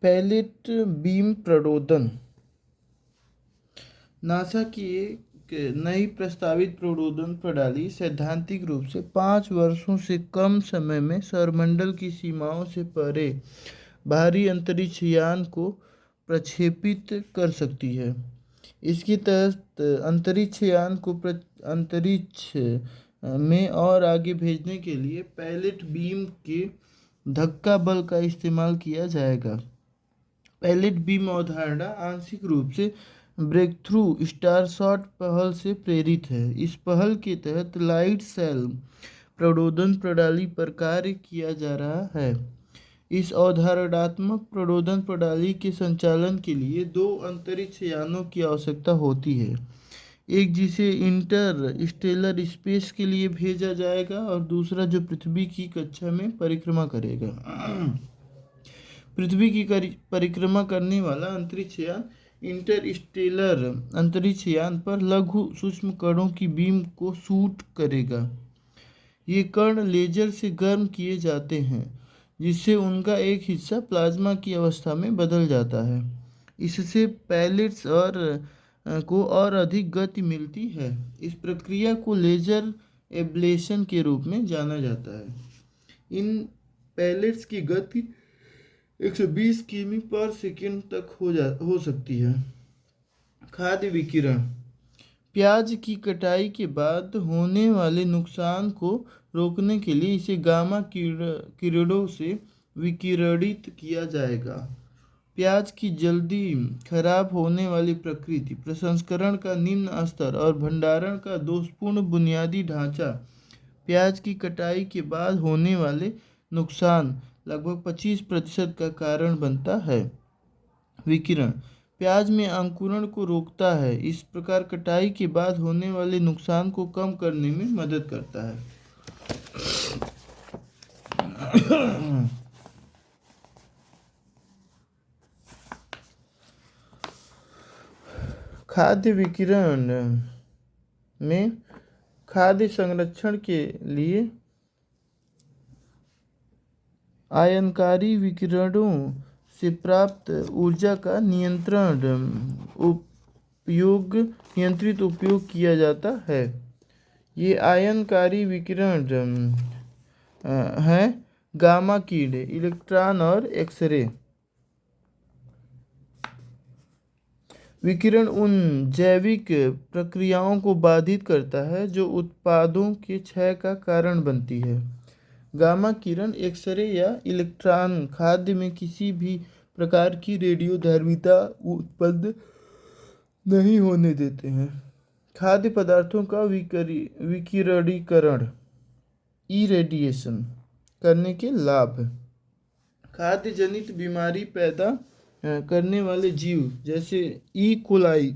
Palette beam प्ररोधन NASA की एक नई प्रस्तावित प्ररोधन प्रणाली सैद्धांतिक रूप से 5 वर्षों से कम समय में सौरमंडल की सीमाओं से परे बाहरी अंतरिक्ष यान को प्रक्षेपित कर सकती है। इसके तहत अंतरिक्ष यान को अंतरिक्ष में और आगे भेजने के लिए पैलेट बीम के धक्का बल का इस्तेमाल किया जाएगा। पैलेट बीम अवधारणा आंशिक रूप से ब्रेकथ्रू स्टारशॉट पहल से प्रेरित है। इस पहल के तहत लाइट सेल प्ररोधन प्रणाली पर कार्य किया जा रहा है। इस अवधारणात्मक प्ररोधन प्रणाली के संचालन के लिए 2 अंतरिक्ष यानों की आवश्यकता होती है, एक जिसे इंटर स्टेलर स्पेस के लिए भेजा जाएगा और दूसरा जो पृथ्वी की कक्षा में परिक्रमा करेगा। पृथ्वी की परिक्रमा करने वाला अंतरिक्ष यान इंटरस्टेलर अंतरिक्ष यान पर लघु सूक्ष्म कणों की बीम को शूट करेगा। ये कण लेजर से गर्म किए जाते हैं, जिससे उनका एक हिस्सा प्लाज्मा की अवस्था में बदल जाता है। इससे पैलेट्स को और अधिक गति मिलती है। इस प्रक्रिया को लेजर एब्लेशन के रूप में जाना जाता है। इन पैलेट्स की गति 120 किमी पर सेकेंड तक हो सकती है। खाद्य विकिरण प्याज की कटाई के बाद होने वाले नुकसान को रोकने के लिए इसे गामा किरणों से विकिरणित किया जाएगा। प्याज की जल्दी खराब होने वाली प्रकृति, प्रसंस्करण का निम्न स्तर और भंडारण का दोषपूर्ण बुनियादी ढांचा प्याज की कटाई के बाद होने वाले नुकसान लगभग 25% का कारण बनता है। विकिरण प्याज में अंकुरण को रोकता है। इस प्रकार कटाई के बाद होने वाले नुकसान को कम करने में मदद करता है। खाद्य विकिरण में खाद्य संरक्षण के लिए आयनकारी विकिरणों से प्राप्त ऊर्जा का नियंत्रित उपयोग किया जाता है। ये आयनकारी विकिरण हैं गामा किरण, इलेक्ट्रॉन और एक्सरे। विकिरण उन जैविक प्रक्रियाओं को बाधित करता है जो उत्पादों के क्षय का कारण बनती है। गामा किरण, एक्सरे या इलेक्ट्रॉन खाद्य में किसी भी प्रकार की रेडियोधर्मिता उत्पन्न नहीं होने देते हैं। खाद्य पदार्थों का विकिरणीकरण इरेडिएशन करने के लाभ खाद्य जनित बीमारी पैदा करने वाले जीव जैसे ई कोलाई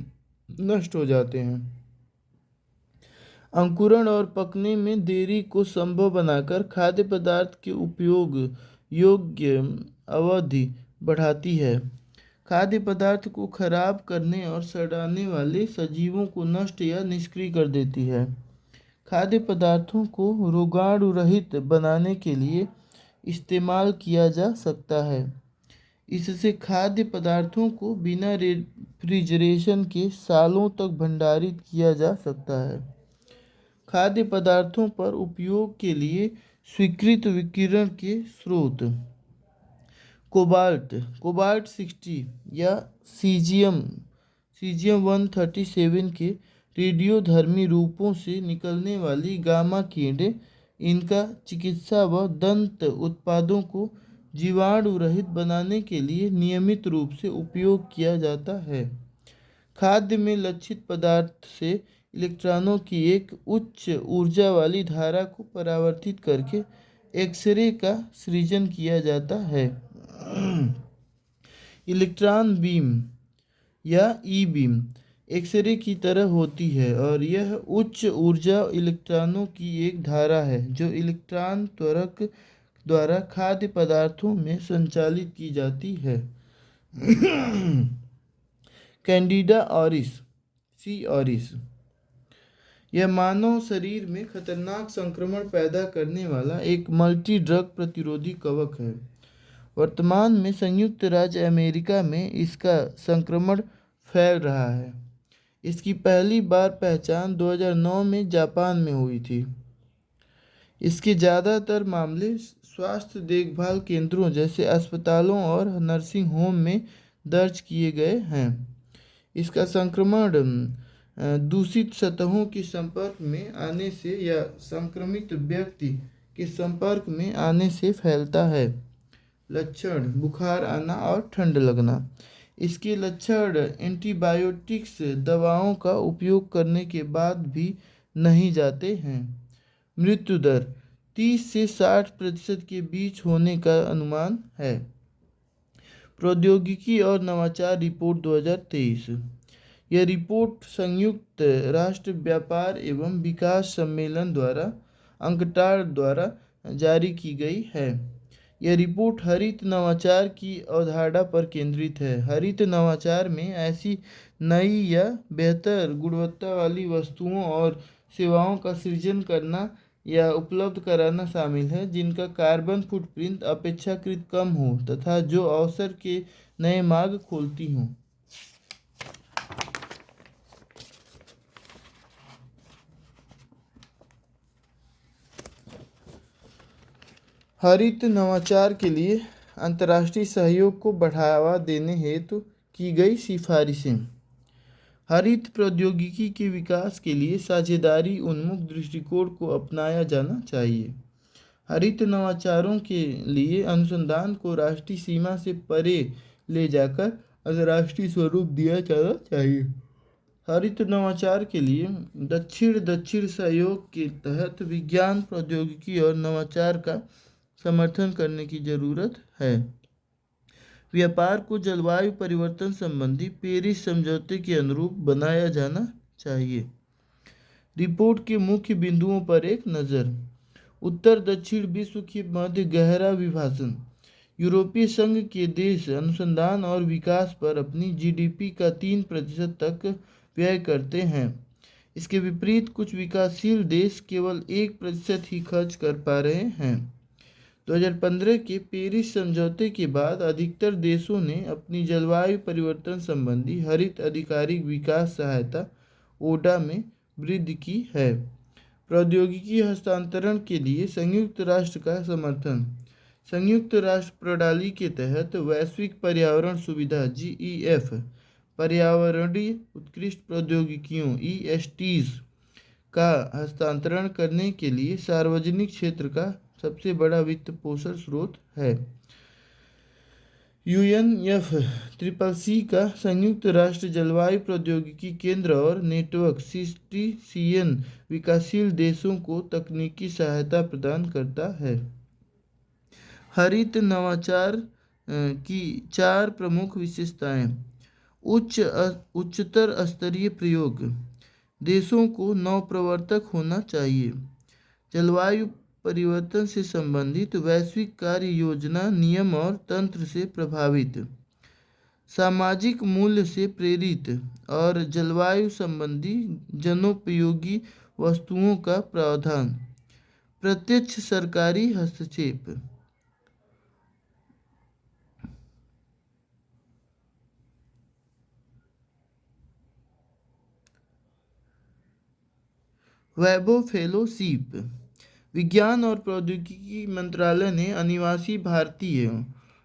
नष्ट हो जाते हैं। अंकुरण और पकने में देरी को संभव बनाकर खाद्य पदार्थ के उपयोग योग्य अवधि बढ़ाती है। खाद्य पदार्थ को खराब करने और सड़ाने वाले सजीवों को नष्ट या निष्क्रिय कर देती है। खाद्य पदार्थों को रोगाणु रहित बनाने के लिए इस्तेमाल किया जा सकता है। इससे खाद्य पदार्थों को बिना रेफ्रिजरेशन के सालों तक भंडारित किया जा सकता है। खाद्य पदार्थों पर उपयोग के लिए स्वीकृत विकिरण के स्रोत कोबाल्ट 60 या सीजियम 137 के रेडियोधर्मी रूपों से निकलने वाली गामा किरणें, इनका चिकित्सा व दंत उत्पादों को जीवाणु रहित बनाने के लिए नियमित रूप से उपयोग किया जाता है। खाद्य में लक्षित पदार्थ से इलेक्ट्रॉनों की एक उच्च ऊर्जा वाली धारा को परावर्तित करके एक्सरे का सृजन किया जाता है। इलेक्ट्रॉन बीम या ई बीम एक्सरे की तरह होती है और यह उच्च ऊर्जा इलेक्ट्रॉनों की एक धारा है जो इलेक्ट्रॉन त्वरक द्वारा खाद्य पदार्थों में संचालित की जाती है। कैंडिडा ऑरिस सी ऑरिस यह मानव शरीर में खतरनाक संक्रमण पैदा करने वाला एक मल्टी ड्रग प्रतिरोधी कवक है। वर्तमान में संयुक्त राज्य अमेरिका में इसका संक्रमण फैल रहा है। इसकी पहली बार पहचान 2009 में जापान में हुई थी। इसके ज़्यादातर मामले स्वास्थ्य देखभाल केंद्रों जैसे अस्पतालों और नर्सिंग होम में दर्ज किए गए हैं। इसका संक्रमण दूषित सतहों के संपर्क में आने से या संक्रमित व्यक्ति के संपर्क में आने से फैलता है। लक्षण: बुखार आना और ठंड लगना। इसके लक्षण एंटीबायोटिक्स दवाओं का उपयोग करने के बाद भी नहीं जाते हैं। मृत्यु दर 30 से 60% के बीच होने का अनुमान है। प्रौद्योगिकी और नवाचार रिपोर्ट 2023। यह रिपोर्ट संयुक्त राष्ट्र व्यापार एवं विकास सम्मेलन द्वारा अंकटाड द्वारा जारी की गई है। यह रिपोर्ट हरित नवाचार की अवधारणा पर केंद्रित है। हरित नवाचार में ऐसी नई या बेहतर गुणवत्ता वाली वस्तुओं और सेवाओं का सृजन करना या उपलब्ध कराना शामिल है जिनका कार्बन फुटप्रिंट अपेक्षाकृत कम हो तथा जो अवसर के नए मार्ग खोलती हों। हरित नवाचार के लिए अंतर्राष्ट्रीय सहयोग को बढ़ावा देने हेतु की गई सिफारिशें। हरित प्रौद्योगिकी के विकास के लिए साझेदारी उन्मुख दृष्टिकोण को अपनाया जाना चाहिए। हरित नवाचारों के लिए अनुसंधान को राष्ट्रीय सीमा से परे ले जाकर अंतर्राष्ट्रीय स्वरूप दिया जाना चाहिए। हरित नवाचार के लिए दक्षिण सहयोग के तहत विज्ञान, प्रौद्योगिकी और नवाचार का समर्थन करने की जरूरत है। व्यापार को जलवायु परिवर्तन संबंधी पेरिस समझौते के अनुरूप बनाया जाना चाहिए। रिपोर्ट के मुख्य बिंदुओं पर एक नज़र। उत्तर दक्षिण विश्व के मध्य गहरा विभाजन। यूरोपीय संघ के देश अनुसंधान और विकास पर अपनी जीडीपी का 3% तक व्यय करते हैं। इसके विपरीत कुछ विकासशील देश केवल 1% ही खर्च कर पा रहे हैं। 2015 के पेरिस समझौते के बाद अधिकतर देशों ने अपनी जलवायु परिवर्तन संबंधी हरित आधिकारिक विकास सहायता ओडा में वृद्धि की है। प्रौद्योगिकी हस्तांतरण के लिए संयुक्त राष्ट्र का समर्थन। संयुक्त राष्ट्र प्रणाली के तहत वैश्विक पर्यावरण सुविधा GEF पर्यावरणीय उत्कृष्ट प्रौद्योगिकियों ESTs का हस्तांतरण करने के लिए सार्वजनिक क्षेत्र का सबसे बड़ा वित्त पोषण स्रोत है। UNFCCC का संयुक्त राष्ट्र जलवायु प्रौद्योगिकी केंद्र और नेटवर्क CSTCN विकासशील देशों को तकनीकी सहायता प्रदान करता है। हरित नवाचार की 4 प्रमुख विशेषताएं। उच्चतर स्तरीय प्रयोग। देशों को नवप्रवर्तक होना चाहिए। जलवायु परिवर्तन से संबंधित वैश्विक कार्य योजना नियम और तंत्र से प्रभावित। सामाजिक मूल्य से प्रेरित और जलवायु संबंधी जनोपयोगी वस्तुओं का प्रावधान। प्रत्यक्ष सरकारी हस्तक्षेप। वैभव फेलोशिप। विज्ञान और प्रौद्योगिकी मंत्रालय ने अनिवासी भारतीय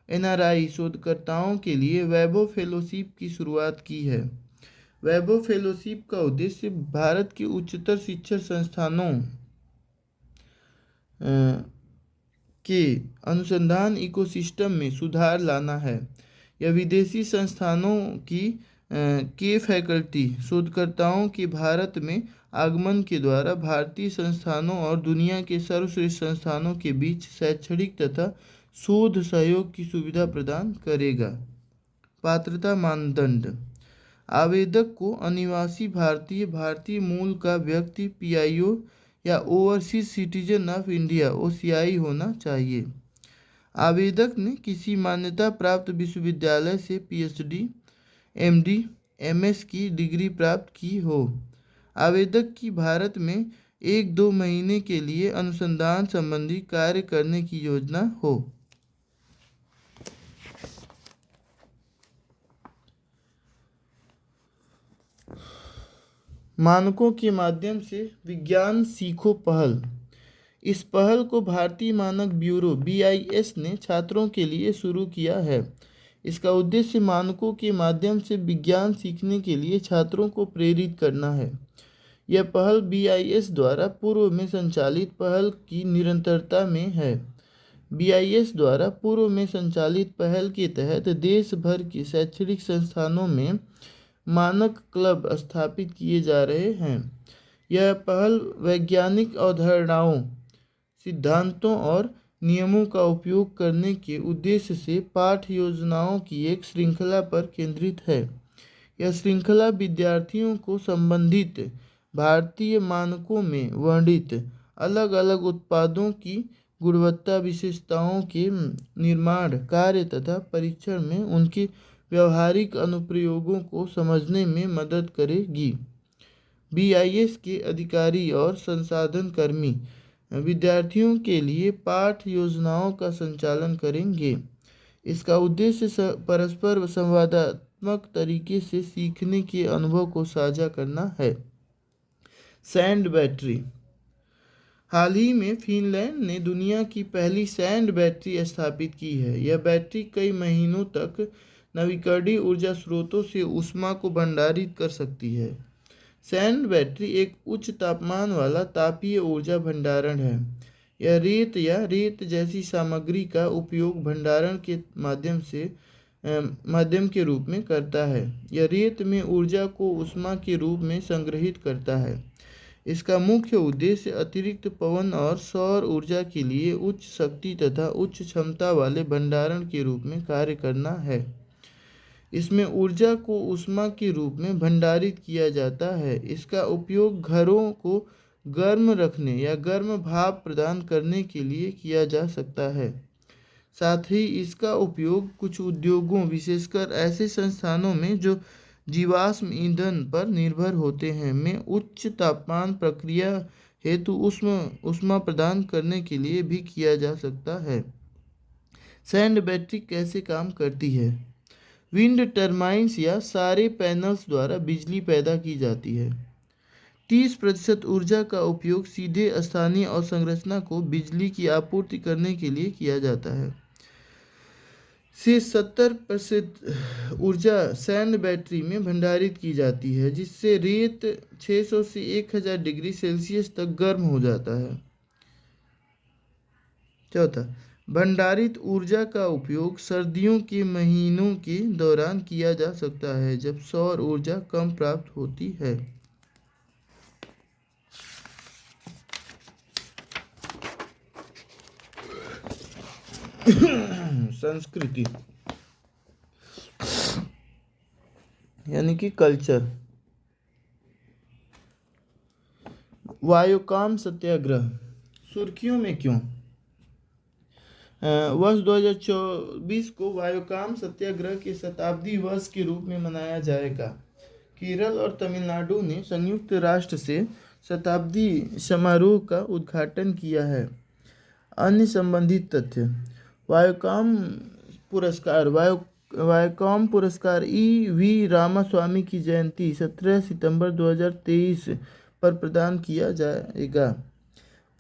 NRI शोधकर्ताओं के लिए वैभव फेलोशिप की शुरुआत की है। वैभव फेलोशिप का उद्देश्य भारत के उच्चतर शिक्षण संस्थानों के अनुसंधान इकोसिस्टम में सुधार लाना है। यह विदेशी संस्थानों के फैकल्टी शोधकर्ताओं के भारत में आगमन के द्वारा भारतीय संस्थानों और दुनिया के सर्वश्रेष्ठ संस्थानों के बीच शैक्षणिक तथा शोध सहयोग की सुविधा प्रदान करेगा। पात्रता मानदंड। आवेदक को अनिवासी भारतीय मूल का व्यक्ति PIO या overseas citizen of India OCI होना चाहिए। आवेदक ने किसी मान्यता प्राप्त विश्वविद्यालय से PhD, MD, MS की डिग्री प्राप्त की हो। आवेदक की भारत में 1-2 महीने के लिए अनुसंधान संबंधी कार्य करने की योजना हो। मानकों के माध्यम से विज्ञान सीखो पहल। इस पहल को भारतीय मानक ब्यूरो BIS ने छात्रों के लिए शुरू किया है। इसका उद्देश्य मानकों के माध्यम से विज्ञान सीखने के लिए छात्रों को प्रेरित करना है। यह पहल BIS द्वारा पूर्व में संचालित पहल की निरंतरता में है। BIS द्वारा पूर्व में संचालित पहल के तहत देश भर के शैक्षणिक संस्थानों में मानक क्लब स्थापित किए जा रहे हैं। यह पहल वैज्ञानिक अवधारणाओं, सिद्धांतों और नियमों का उपयोग करने के उद्देश्य से पाठ योजनाओं की एक श्रृंखला पर केंद्रित है। यह श्रृंखला विद्यार्थियों को संबंधित भारतीय मानकों में वर्णित अलग अलग उत्पादों की गुणवत्ता विशेषताओं के निर्माण, कार्य तथा परीक्षण में उनके व्यावहारिक अनुप्रयोगों को समझने में मदद करेगी। BIS के अधिकारी और संसाधन कर्मी विद्यार्थियों के लिए पाठ योजनाओं का संचालन करेंगे। इसका उद्देश्य परस्पर संवादात्मक तरीके से सीखने के अनुभव को साझा करना है। Sand battery. हाल ही में फिनलैंड ने दुनिया की पहली सैंड बैटरी स्थापित की है। यह बैटरी कई महीनों तक नवीकरणीय ऊर्जा स्रोतों से ऊष्मा को भंडारित कर सकती है। सैंड बैटरी एक उच्च तापमान वाला तापीय ऊर्जा भंडारण है। यह रेत या रेत जैसी सामग्री का उपयोग भंडारण के माध्यम के रूप में करता है। यह रेत में ऊर्जा को ऊष्मा के रूप में संग्रहित करता है। इसका मुख्य उद्देश्य अतिरिक्त पवन और सौर ऊर्जा के लिए उच्च शक्ति तथा उच्च क्षमता वाले भंडारण के रूप में कार्य करना है। इसमें ऊर्जा को ऊष्मा के रूप में भंडारित किया जाता है। इसका उपयोग घरों को गर्म रखने या गर्म भाप प्रदान करने के लिए किया जा सकता है। साथ ही इसका उपयोग कुछ उद्योगों, विशेषकर ऐसे संस्थानों में जो जीवाश्म ईंधन पर निर्भर होते हैं, में उच्च तापमान प्रक्रिया हेतु ऊष्मा प्रदान करने के लिए भी किया जा सकता है। सैंड बैटरी कैसे काम करती है? विंड टर्बाइन्स या सारे पैनल्स द्वारा बिजली पैदा की जाती है। 30% ऊर्जा का उपयोग सीधे स्थानीय अवसंरचना को बिजली की आपूर्ति करने के लिए किया जाता है। से 70% ऊर्जा सैंड बैटरी में भंडारित की जाती है, जिससे रेत 600 से 1000 डिग्री सेल्सियस तक गर्म हो जाता है। चौथा, भंडारित ऊर्जा का उपयोग सर्दियों के महीनों के दौरान किया जा सकता है, जब सौर ऊर्जा कम प्राप्त होती है। संस्कृति यानी कि कल्चर। वायोकाम सत्याग्रह सुर्खियों में क्यों? वर्ष 2024 को वायोकाम सत्याग्रह के शताब्दी वर्ष के रूप में मनाया जाएगा। केरल और तमिलनाडु ने संयुक्त राष्ट्र से शताब्दी समारोह का उद्घाटन किया है। अन्य संबंधित तथ्य। वायोकाम पुरस्कार E.V. रामास्वामी की जयंती 17 सितंबर 2023 पर प्रदान किया जाएगा।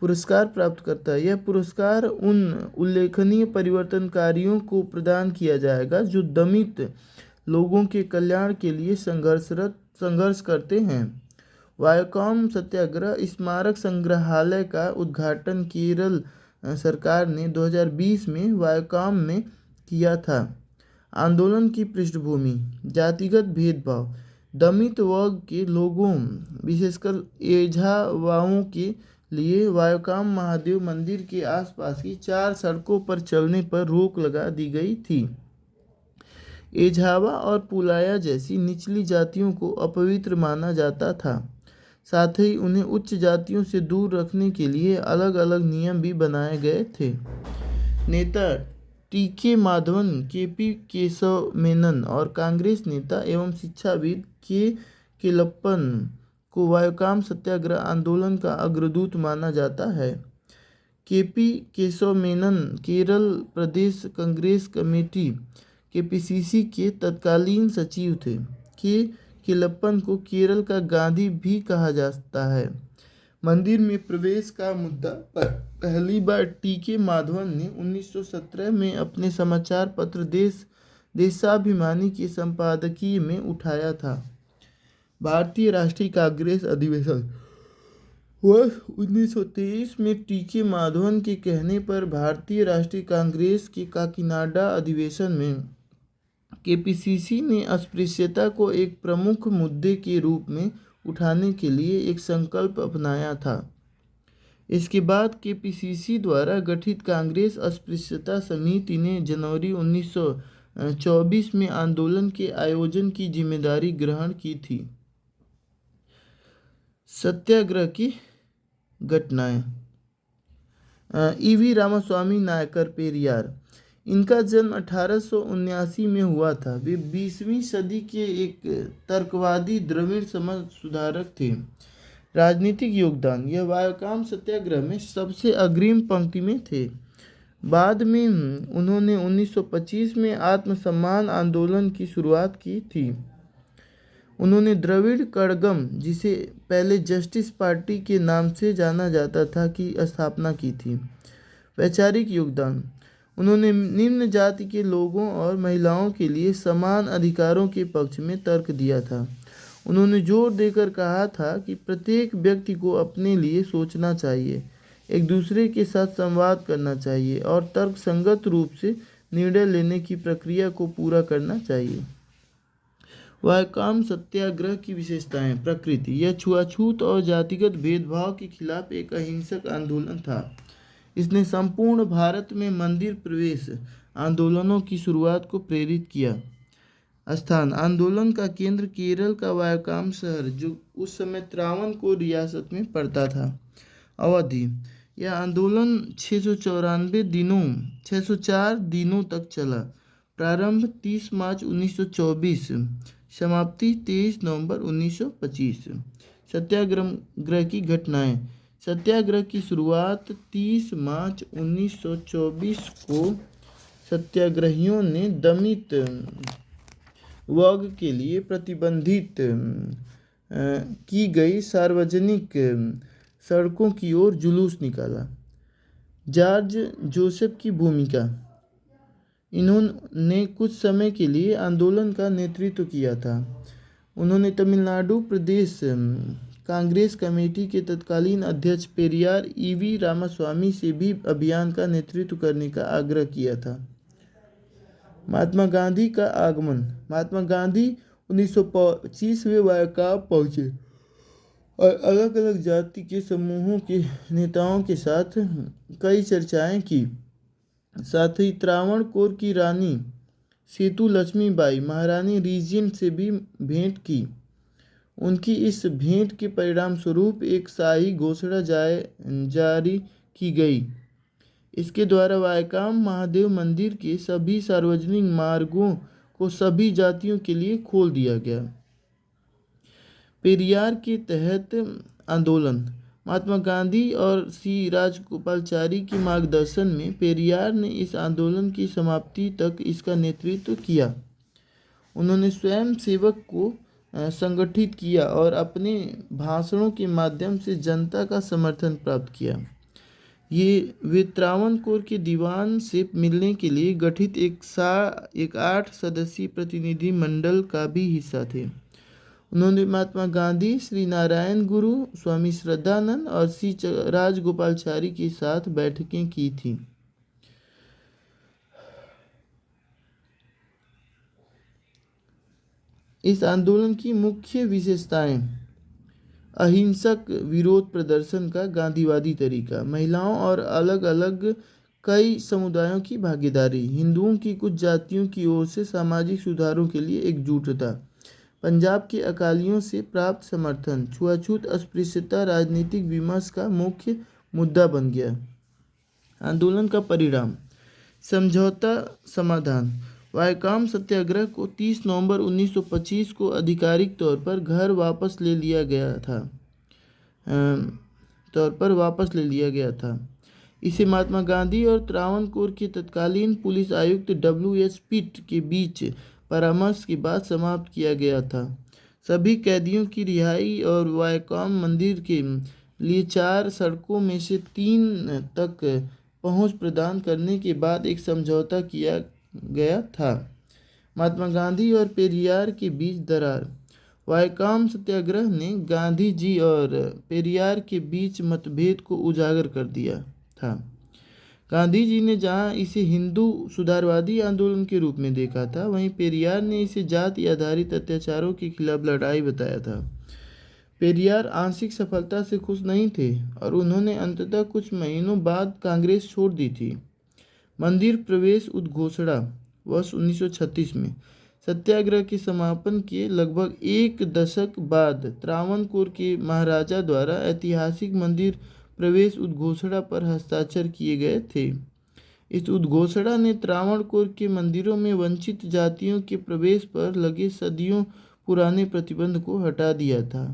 पुरस्कार प्राप्त करता है। यह पुरस्कार उन उल्लेखनीय परिवर्तनकारियों को प्रदान किया जाएगा जो दमित लोगों के कल्याण के लिए संघर्ष करते हैं। वायोकाम सत्याग्रह स्मारक संग्रहालय का उद्घाटन केरल सरकार ने 2020 में वायोकाम में किया था। आंदोलन की पृष्ठभूमि। जातिगत भेदभाव। दमित वर्ग के लोगों, विशेषकर एझावाओं के लिए वायोकाम महादेव मंदिर के आसपास की 4 सड़कों पर चलने पर रोक लगा दी गई थी। एझावा और पुलाया जैसी निचली जातियों को अपवित्र माना जाता था। साथ ही उन्हें उच्च जातियों से दूर रखने के लिए अलग अलग नियम भी बनाए गए थे। नेता टी.के. माधवन, के.पी. केशव मेनन और कांग्रेस नेता एवं शिक्षाविद के. केलप्पन को वायोकाम सत्याग्रह आंदोलन का अग्रदूत माना जाता है। के.पी. केशव मेनन केरल प्रदेश कांग्रेस कमेटी KPCC के तत्कालीन सचिव थे। केलप्पन को केरल का गांधी भी कहा जाता है। मंदिर में प्रवेश का मुद्दा पर पहली बार टी.के. माधवन ने 1917 में अपने समाचार पत्र देशाभिमानी के संपादकीय में उठाया था। भारतीय राष्ट्रीय कांग्रेस अधिवेशन वर्ष 1923 में टी.के. माधवन के कहने पर भारतीय राष्ट्रीय कांग्रेस के काकीनाडा अधिवेशन में केपीसीसी ने अस्पृश्यता को एक प्रमुख मुद्दे के रूप में उठाने के लिए एक संकल्प अपनाया था। इसके बाद केपीसीसी द्वारा गठित कांग्रेस अस्पृश्यता समिति ने जनवरी 1924 में आंदोलन के आयोजन की जिम्मेदारी ग्रहण की थी। सत्याग्रह की घटनाएं। ईवी रामास्वामी नायकर पेरियार। इनका जन्म 1879 में हुआ था। वे 20वीं सदी के एक तर्कवादी द्रविड़ समाज सुधारक थे। राजनीतिक योगदान। यह वायकाम सत्याग्रह में सबसे अग्रिम पंक्ति में थे। बाद में उन्होंने 1925 में आत्मसम्मान आंदोलन की शुरुआत की थी। उन्होंने द्रविड़ कड़गम, जिसे पहले जस्टिस पार्टी के नाम से जाना जाता था, की स्थापना की थी। वैचारिक योगदान। उन्होंने निम्न जाति के लोगों और महिलाओं के लिए समान अधिकारों के पक्ष में तर्क दिया था। उन्होंने जोर देकर कहा था कि प्रत्येक व्यक्ति को अपने लिए सोचना चाहिए, एक दूसरे के साथ संवाद करना चाहिए और तर्कसंगत रूप से निर्णय लेने की प्रक्रिया को पूरा करना चाहिए। वायकाम सत्याग्रह की विशेषताएं। प्रकृति। यह छुआछूत और जातिगत भेदभाव के खिलाफ एक अहिंसक आंदोलन था। इसने संपूर्ण भारत में मंदिर प्रवेश आंदोलनों की शुरुआत को प्रेरित किया। स्थान। आंदोलन का केंद्र केरल का वायकाम शहर, जो उस समय त्रावणकोर रियासत में पड़ता था। अवधि। यह आंदोलन 604 दिनों तक चला। प्रारंभ 30 मार्च 1924, समाप्ति 23 नवंबर 1925। सत्याग्रह की घटनाएं। सत्याग्रह की शुरुआत 30 मार्च 1924 को सत्याग्रहियों ने दलित वर्ग के लिए प्रतिबंधित की गई सार्वजनिक सड़कों की ओर जुलूस निकाला। जॉर्ज जोसेफ की भूमिका। इन्होंने कुछ समय के लिए आंदोलन का नेतृत्व किया था। उन्होंने तमिलनाडु प्रदेश कांग्रेस कमेटी के तत्कालीन अध्यक्ष पेरियार ईवी रामास्वामी से भी अभियान का नेतृत्व करने का आग्रह किया था। महात्मा गांधी का आगमन। महात्मा गांधी 1925 में वायकाम पहुंचे और अलग अलग जाति के समूहों के नेताओं के साथ कई चर्चाएं की। साथ ही त्रावणकोर की रानी सेतु लक्ष्मीबाई महारानी रीजेंट से भी भेंट की। उनकी इस भेंट के परिणाम स्वरूप एक शाही घोषणा जारी की गई। इसके द्वारा वायकाम महादेव मंदिर के सभी सार्वजनिक मार्गों को सभी जातियों के लिए खोल दिया गया। पेरियार के तहत आंदोलन। महात्मा गांधी और सी राजगोपालाचारी के मार्गदर्शन में पेरियार ने इस आंदोलन की समाप्ति तक इसका नेतृत्व किया। उन्होंने स्वयं सेवक को संगठित किया और अपने भाषणों के माध्यम से जनता का समर्थन प्राप्त किया। वे त्रावणकोर के दीवान से मिलने के लिए गठित एक 8 सदस्यीय प्रतिनिधि मंडल का भी हिस्सा थे। उन्होंने महात्मा गांधी, श्री नारायण गुरु, स्वामी श्रद्धानंद और श्री राजगोपालाचारी के साथ बैठकें की थीं। इस आंदोलन की मुख्य विशेषताएं। अहिंसक विरोध प्रदर्शन का गांधीवादी तरीका। महिलाओं और अलग अलग कई समुदायों की भागीदारी। हिंदुओं की कुछ जातियों की ओर से सामाजिक सुधारों के लिए एकजुटता। पंजाब के अकालियों से प्राप्त समर्थन। छुआछूत अस्पृश्यता राजनीतिक विमर्श का मुख्य मुद्दा बन गया। आंदोलन का परिणाम। समझौता समाधान। वायकाम सत्याग्रह को 30 नवंबर 1925 को आधिकारिक तौर पर वापस ले लिया गया था। इसे महात्मा गांधी और त्रावणकोर के तत्कालीन पुलिस आयुक्त W.H. पिट के बीच परामर्श के बाद समाप्त किया गया था। सभी कैदियों की रिहाई और वायकॉम मंदिर के लिए 4 सड़कों में से 3 तक पहुंच प्रदान करने के बाद एक समझौता किया गया था। महात्मा गांधी और पेरियार के बीच दरार। वायकॉम सत्याग्रह ने गांधी जी और पेरियार के बीच मतभेद को उजागर कर दिया था। गांधी जी ने जहां इसे हिंदू सुधारवादी आंदोलन के रूप में देखा था, वहीं पेरियार ने इसे जाति आधारित अत्याचारों के खिलाफ लड़ाई बताया था। पेरियार आंशिक सफलता से खुश नहीं थे और उन्होंने अंततः कुछ महीनों बाद कांग्रेस छोड़ दी थी। मंदिर प्रवेश उद्घोषणा वर्ष 1936 में। सत्याग्रह के समापन के लगभग 1 दशक बाद त्रावणकोर के महाराजा द्वारा ऐतिहासिक मंदिर प्रवेश उद्घोषणा पर हस्ताक्षर किए गए थे। इस उद्घोषणा ने त्रावणकोर के मंदिरों में वंचित जातियों के प्रवेश पर लगे सदियों पुराने प्रतिबंध को हटा दिया था।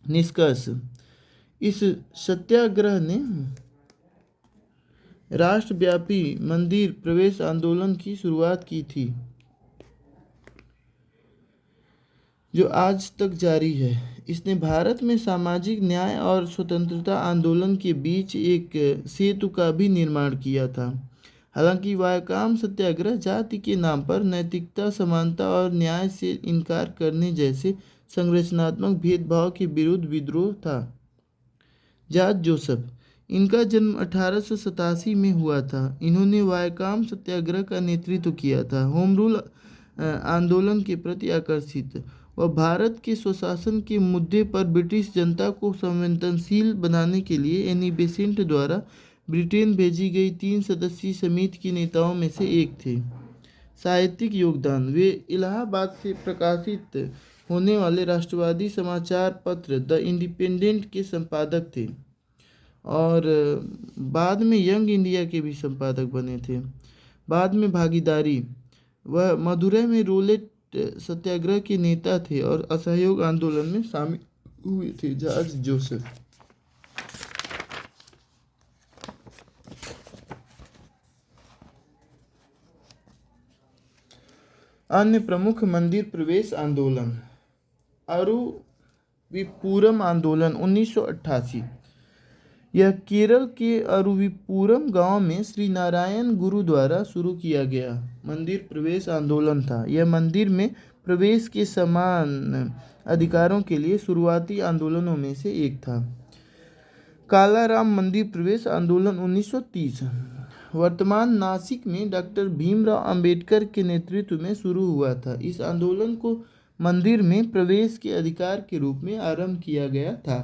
निष्कर्ष, इस सत्याग्रह ने राष्ट्रव्यापी मंदिर प्रवेश आंदोलन की शुरुआत की थी, जो आज तक जारी है। इसने भारत में सामाजिक न्याय और स्वतंत्रता आंदोलन के बीच एक सेतु का भी निर्माण किया था। हालांकि वायकॉम सत्याग्रह जाति के नाम पर नैतिकता, समानता और न्याय से इनकार करने जैसे संरचनात्मक भेदभाव के विरुद्ध विद्रोह था। जॉर्ज जोसेफ, इनका जन्म 1887 में हुआ था। इन्होंने वायकॉम सत्याग्रह का नेतृत्व किया था। होम रूल आंदोलन के प्रति आकर्षित, वह भारत के स्वशासन के मुद्दे पर ब्रिटिश जनता को संवेदनशील बनाने के लिए एनी बेसेंट द्वारा ब्रिटेन भेजी गई 3 सदस्यीय समिति के नेताओं में से एक थे। साहित्यिक योगदान। वे इलाहाबाद से प्रकाशित होने वाले राष्ट्रवादी समाचार पत्र द इंडिपेंडेंट के संपादक थे और बाद में यंग इंडिया के भी संपादक बने थे। बाद में भागीदारी। वह मदुरै में रोलेट सत्याग्रह के नेता थे और असहयोग आंदोलन में शामिल हुए थे। George Joseph. अन्य प्रमुख मंदिर प्रवेश आंदोलन। अरुविपुरम आंदोलन 1988। यह केरल के अरुविपुरम गांव में श्री नारायण गुरु द्वारा शुरू किया गया मंदिर प्रवेश आंदोलन था। यह मंदिर में प्रवेश के समान अधिकारों के लिए शुरुआती आंदोलनों में से एक था। कालाराम मंदिर प्रवेश आंदोलन 1930 वर्तमान नासिक में डॉक्टर भीमराव अंबेडकर के नेतृत्व में शुरू हुआ था। इस आंदोलन को मंदिर में प्रवेश के अधिकार के रूप में आरंभ किया गया था,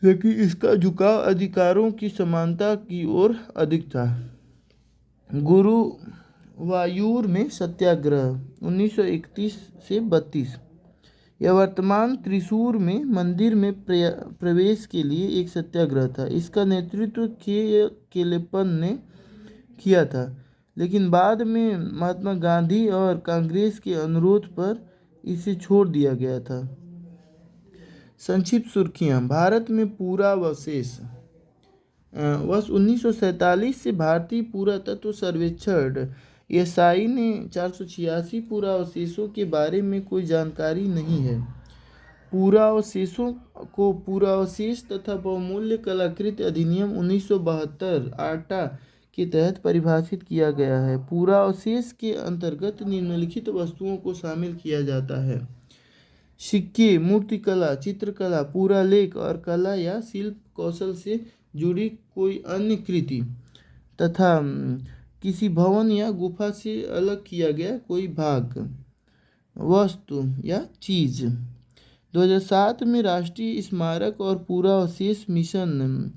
लेकिन इसका झुकाव अधिकारों की समानता की ओर अधिक था। गुरुवायूर में सत्याग्रह 1931 से 32। यह वर्तमान त्रिशूर में मंदिर में प्रवेश के लिए एक सत्याग्रह था। इसका नेतृत्व केलेपन ने किया था, लेकिन बाद में महात्मा गांधी और कांग्रेस के अनुरोध पर इसे छोड़ दिया गया था। संक्षिप्त सुर्खियाँ। भारत में पुरावशेष। वर्ष 1947 से भारतीय पुरातत्व सर्वेक्षण एएसआई ने 486 पुरावशेषों के बारे में कोई जानकारी नहीं है। पुरावशेषों को पुरावशेष तथा बहुमूल्य कलाकृति अधिनियम 1972 आटा के तहत परिभाषित किया गया है। पुरावशेष के अंतर्गत निम्नलिखित वस्तुओं को शामिल किया जाता है: सिक्के, मूर्तिकला, चित्रकला, पुरालेख और कला या शिल्प कौशल से जुड़ी कोई अन्य कृति तथा किसी भवन या गुफा से अलग किया गया कोई भाग, वस्तु या चीज। 2007 में राष्ट्रीय स्मारक और पुरावशेष मिशन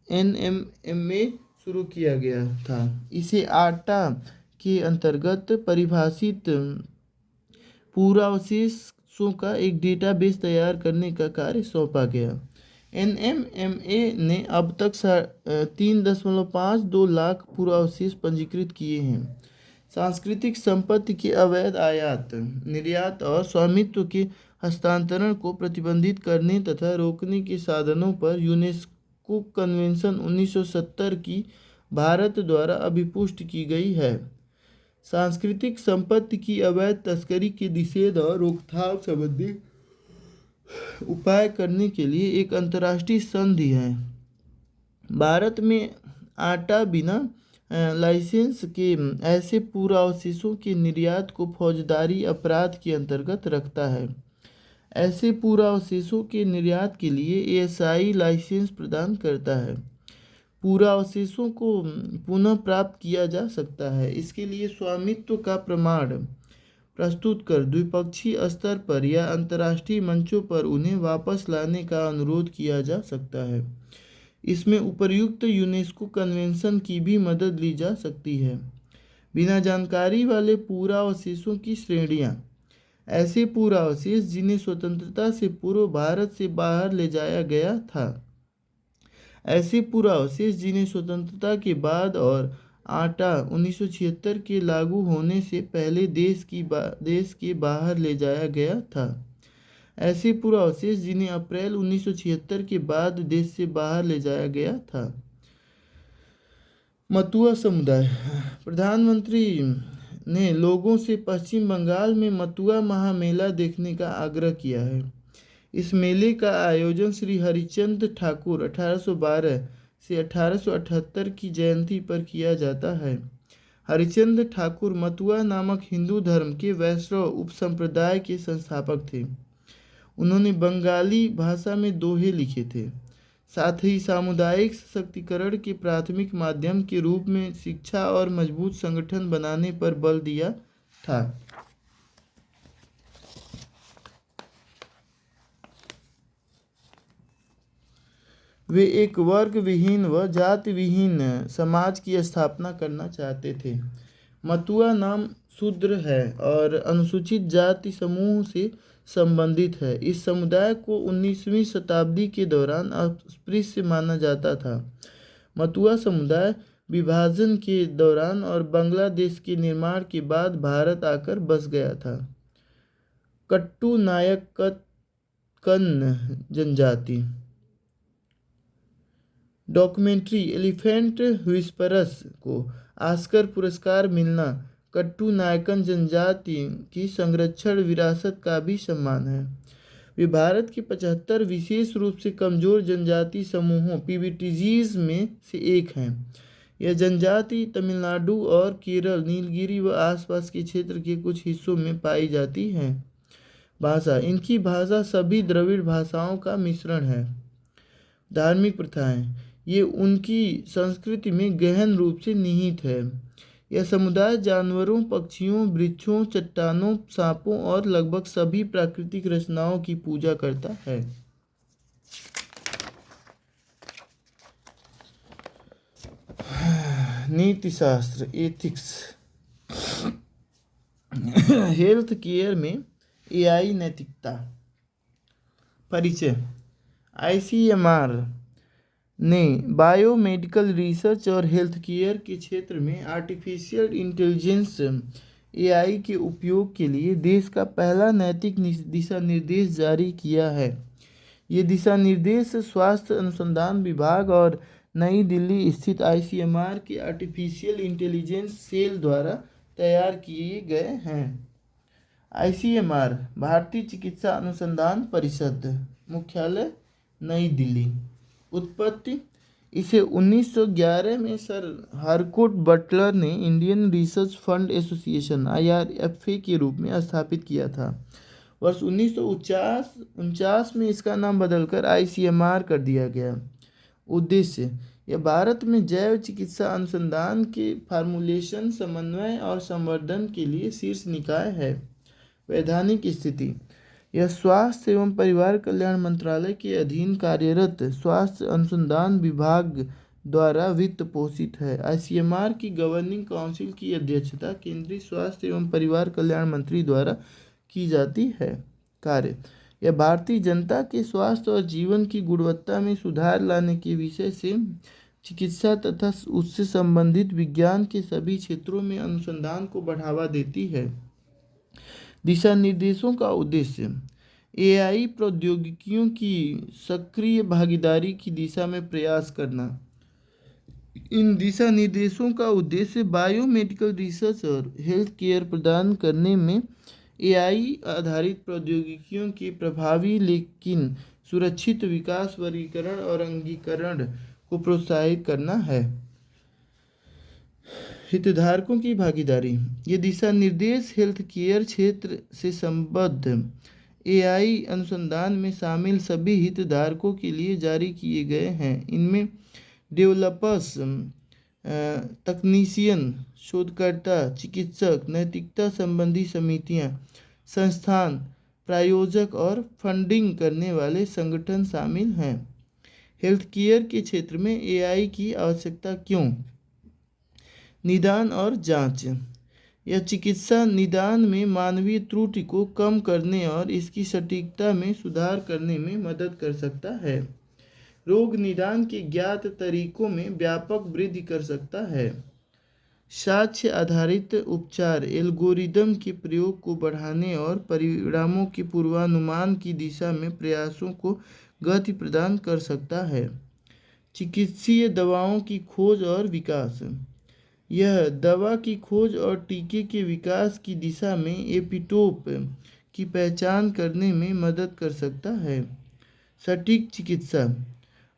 NMMA शुरू किया गया था। इसे आटा के अंतर्गत परिभाषित पुरावशेषों का एक डेटाबेस तैयार करने का कार्य सौंपा गया। NMMA ने अब तक 3.52 लाख पुरावशेष पंजीकृत किए हैं। सांस्कृतिक संपत्ति के अवैध आयात, निर्यात और स्वामित्व के हस्तांतरण को प्रतिबंधित करने तथा रोकने के साधनों पर यूनेस्को कन्वेंशन 1970 की भारत द्वारा अभिपुष्ट की गई है। सांस्कृतिक संपत्ति की अवैध तस्करी के निषेध और रोकथाम संबंधी उपाय करने के लिए एक अंतर्राष्ट्रीय संधि है। भारत में आटा बिना लाइसेंस के ऐसे पूरावशेषों के निर्यात को फौजदारी अपराध के अंतर्गत रखता है। ऐसे पूरावशेषों के निर्यात के लिए एएसआई लाइसेंस प्रदान करता है। पूरावशेषों को पुनः प्राप्त किया जा सकता है। इसके लिए स्वामित्व का प्रमाण प्रस्तुत कर द्विपक्षीय स्तर पर या अंतर्राष्ट्रीय मंचों पर उन्हें वापस लाने का अनुरोध किया जा सकता है। इसमें उपर्युक्त यूनेस्को कन्वेंशन की भी मदद ली जा सकती है। बिना जानकारी वाले पूरावशेषों की श्रेणियाँ: ऐसे पूरावशेष जिन्हें स्वतंत्रता से पूर्व भारत से बाहर ले जाया गया था। ऐसे पुरावशेष जिन्हें स्वतंत्रता के बाद और आटा 1976 के लागू होने से पहले देश के बाहर ले जाया गया था। ऐसे पुरावशेष जिन्हें अप्रैल 1976 के बाद देश से बाहर ले जाया गया था। मतुआ समुदाय: प्रधानमंत्री ने लोगों से पश्चिम बंगाल में मतुआ महामेला देखने का आग्रह किया है। इस मेले का आयोजन श्री हरिश्चंद्र ठाकुर 1812 से 1878 की जयंती पर किया जाता है। हरिश्चंद्र ठाकुर मतुआ नामक हिंदू धर्म के वैष्णव उपसंप्रदाय के संस्थापक थे। उन्होंने बंगाली भाषा में दोहे लिखे थे। साथ ही सामुदायिक सशक्तिकरण के प्राथमिक माध्यम के रूप में शिक्षा और मजबूत संगठन बनाने पर बल दिया था। वे एक वर्ग विहीन व जाति विहीन समाज की स्थापना करना चाहते थे। मतुआ नाम शूद्र है और अनुसूचित जाति समूह से संबंधित है। इस समुदाय को 19वीं शताब्दी के दौरान अस्पृश्य माना जाता था। मतुआ समुदाय विभाजन के दौरान और बांग्लादेश के निर्माण के बाद भारत आकर बस गया था। कट्टू नायकन जनजाति। डॉक्यूमेंट्री एलिफेंट व्हिस्परर्स को ऑस्कर पुरस्कार मिलना कट्टू नायकन जनजाति की संरक्षण विरासत का भी सम्मान है। वे भारत के 75 विशेष रूप से कमजोर जनजाति समूहों पीबीटीजीज में से एक हैं। यह जनजाति तमिलनाडु और केरल, नीलगिरी व आसपास के क्षेत्र के कुछ हिस्सों में पाई जाती है। भाषा: इनकी भाषा सभी द्रविड़ भाषाओं का मिश्रण है। धार्मिक प्रथाएं: ये उनकी संस्कृति में गहन रूप से निहित है। यह समुदाय जानवरों, पक्षियों, वृक्षों, चट्टानों, सांपों और लगभग सभी प्राकृतिक रचनाओं की पूजा करता है। नीतिशास्त्र एथिक्स। हेल्थ केयर में एआई नैतिकता। परिचय: आईसीएमआर ने बायोमेडिकल रिसर्च और हेल्थ केयर के क्षेत्र में आर्टिफिशियल इंटेलिजेंस एआई के उपयोग के लिए देश का पहला नैतिक दिशा निर्देश जारी किया है। ये दिशा निर्देश स्वास्थ्य अनुसंधान विभाग और नई दिल्ली स्थित आईसीएमआर के आर्टिफिशियल इंटेलिजेंस सेल द्वारा तैयार किए गए हैं। आईसीएमआर भारतीय चिकित्सा अनुसंधान परिषद, मुख्यालय नई दिल्ली। उत्पत्ति: इसे 1911 में सर हारकोट बटलर ने Indian research fund association IRFA के रूप में स्थापित किया था। वर्ष 1949 में इसका नाम बदलकर आईसीएमआर कर दिया गया। उद्देश्य: यह भारत में जैव चिकित्सा अनुसंधान के फार्मूलेशन, समन्वय और संवर्धन के लिए शीर्ष निकाय है। वैधानिक स्थिति: यह स्वास्थ्य एवं परिवार कल्याण मंत्रालय के अधीन कार्यरत स्वास्थ्य अनुसंधान विभाग द्वारा वित्त पोषित है। आईसीएमआर की गवर्निंग काउंसिल की अध्यक्षता केंद्रीय स्वास्थ्य एवं परिवार कल्याण मंत्री द्वारा की जाती है। कार्य: यह भारतीय जनता के स्वास्थ्य और जीवन की गुणवत्ता में सुधार लाने के विषय से चिकित्सा तथा उससे संबंधित विज्ञान के सभी क्षेत्रों में अनुसंधान को बढ़ावा देती है। दिशा निर्देशों का उद्देश्य: एआई प्रौद्योगिकियों की सक्रिय भागीदारी की दिशा में प्रयास करना। इन दिशा निर्देशों का उद्देश्य बायोमेडिकल रिसर्च और हेल्थ केयर प्रदान करने में एआई आधारित प्रौद्योगिकियों के प्रभावी लेकिन सुरक्षित विकास, वर्गीकरण और अंगीकरण को प्रोत्साहित करना है। हितधारकों की भागीदारी। ये दिशा निर्देश हेल्थ केयर क्षेत्र से संबद्ध एआई अनुसंधान में शामिल सभी हितधारकों के लिए जारी किए गए हैं। इनमें डेवलपर्स, तकनीशियन, शोधकर्ता, चिकित्सक, नैतिकता संबंधी समितियां, संस्थान, प्रायोजक और फंडिंग करने वाले संगठन शामिल हैं। हेल्थ केयर के क्षेत्र में एआई की आवश्यकता क्यों? निदान और जांच। यह चिकित्सा निदान में मानवीय त्रुटि को कम करने और इसकी सटीकता में सुधार करने में मदद कर सकता है। रोग निदान के ज्ञात तरीकों में व्यापक वृद्धि कर सकता है। साक्ष्य आधारित उपचार एल्गोरिदम के प्रयोग को बढ़ाने और परिणामों के पूर्वानुमान की दिशा में प्रयासों को गति प्रदान कर सकता है। चिकित्सीय दवाओं की खोज और विकास। यह दवा की खोज और टीके के विकास की दिशा में एपिटोप की पहचान करने में मदद कर सकता है। सटीक चिकित्सा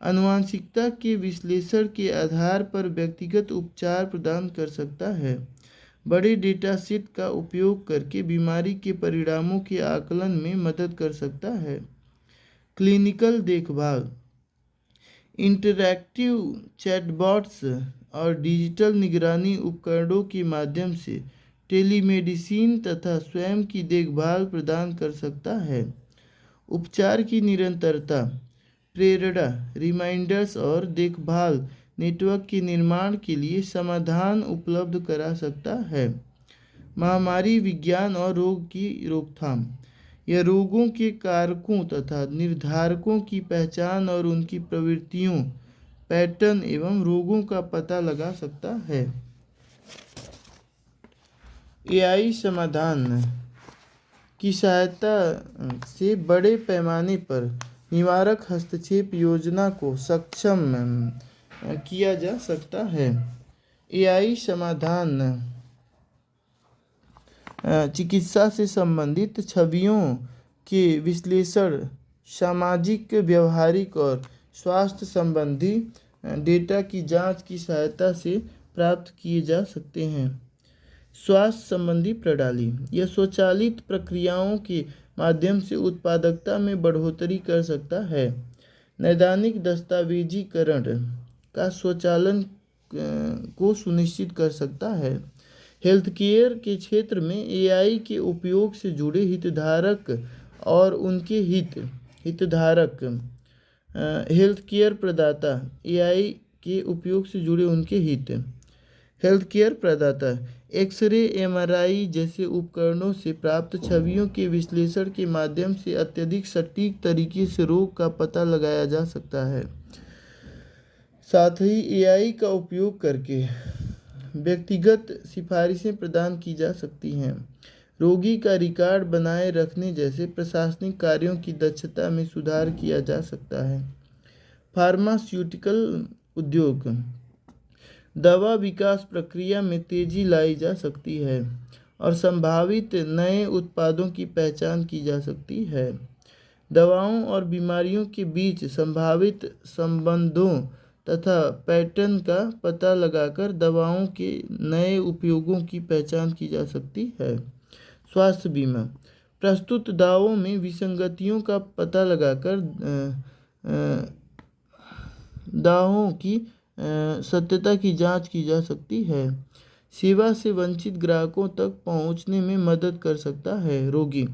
आनुवंशिकता के विश्लेषण के आधार पर व्यक्तिगत उपचार प्रदान कर सकता है। बड़े डेटा सेट का उपयोग करके बीमारी के परिणामों के आकलन में मदद कर सकता है। क्लिनिकल देखभाल इंटरैक्टिव चैटबॉट्स और डिजिटल निगरानी उपकरणों के माध्यम से टेलीमेडिसिन तथा स्वयं की देखभाल प्रदान कर सकता है। उपचार की निरंतरता प्रेरणा, रिमाइंडर्स और देखभाल नेटवर्क के निर्माण के लिए समाधान उपलब्ध करा सकता है। महामारी विज्ञान और रोग की रोकथाम। यह रोगों के कारकों तथा निर्धारकों की पहचान और उनकी प्रवृत्तियों, पैटर्न एवं रोगों का पता लगा सकता है। एआई समाधान की सहायता से बड़े पैमाने पर निवारक हस्तक्षेप योजना को सक्षम किया जा सकता है। एआई समाधान चिकित्सा से संबंधित छवियों के विश्लेषण, सामाजिक, व्यवहारिक और स्वास्थ्य संबंधी डेटा की जांच की सहायता से प्राप्त किए जा सकते हैं। स्वास्थ्य संबंधी प्रणाली यह स्वचालित प्रक्रियाओं के माध्यम से उत्पादकता में बढ़ोतरी कर सकता है। नैदानिक दस्तावेजीकरण का स्वचालन को सुनिश्चित कर सकता है। हेल्थ केयर के क्षेत्र में एआई के उपयोग से जुड़े हितधारक और उनके हितधारक हेल्थ केयर प्रदाता एआई के उपयोग से जुड़े उनके हित। हेल्थ केयर प्रदाता एक्स-रे, एमआरआई जैसे उपकरणों से प्राप्त छवियों के विश्लेषण के माध्यम से अत्यधिक सटीक तरीके से रोग का पता लगाया जा सकता है। साथ ही एआई का उपयोग करके व्यक्तिगत सिफारिशें प्रदान की जा सकती हैं। रोगी का रिकॉर्ड बनाए रखने जैसे प्रशासनिक कार्यों की दक्षता में सुधार किया जा सकता है। फार्मास्यूटिकल उद्योग दवा विकास प्रक्रिया में तेजी लाई जा सकती है और संभावित नए उत्पादों की पहचान की जा सकती है। दवाओं और बीमारियों के बीच संभावित संबंधों तथा पैटर्न का पता लगाकर दवाओं के नए उपयोगों की पहचान की जा सकती है। स्वास्थ्य बीमा प्रस्तुत दावों में विसंगतियों का पता लगाकर दावों की सत्यता की जांच की जा सकती है। सेवा से वंचित ग्राहकों तक पहुंचने में मदद कर सकता है। रोगी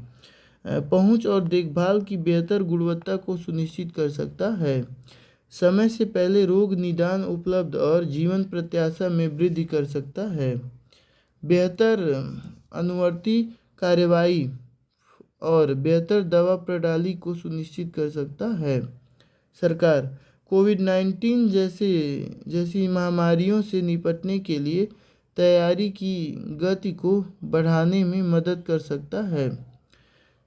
पहुंच और देखभाल की बेहतर गुणवत्ता को सुनिश्चित कर सकता है। समय से पहले रोग निदान उपलब्ध और जीवन प्रत्याशा में वृद्धि कर सकता है। बेहतर अनुवर्ती कार्रवाई और बेहतर दवा प्रणाली को सुनिश्चित कर सकता है। सरकार कोविड-19 जैसी महामारियों से निपटने के लिए तैयारी की गति को बढ़ाने में मदद कर सकता है।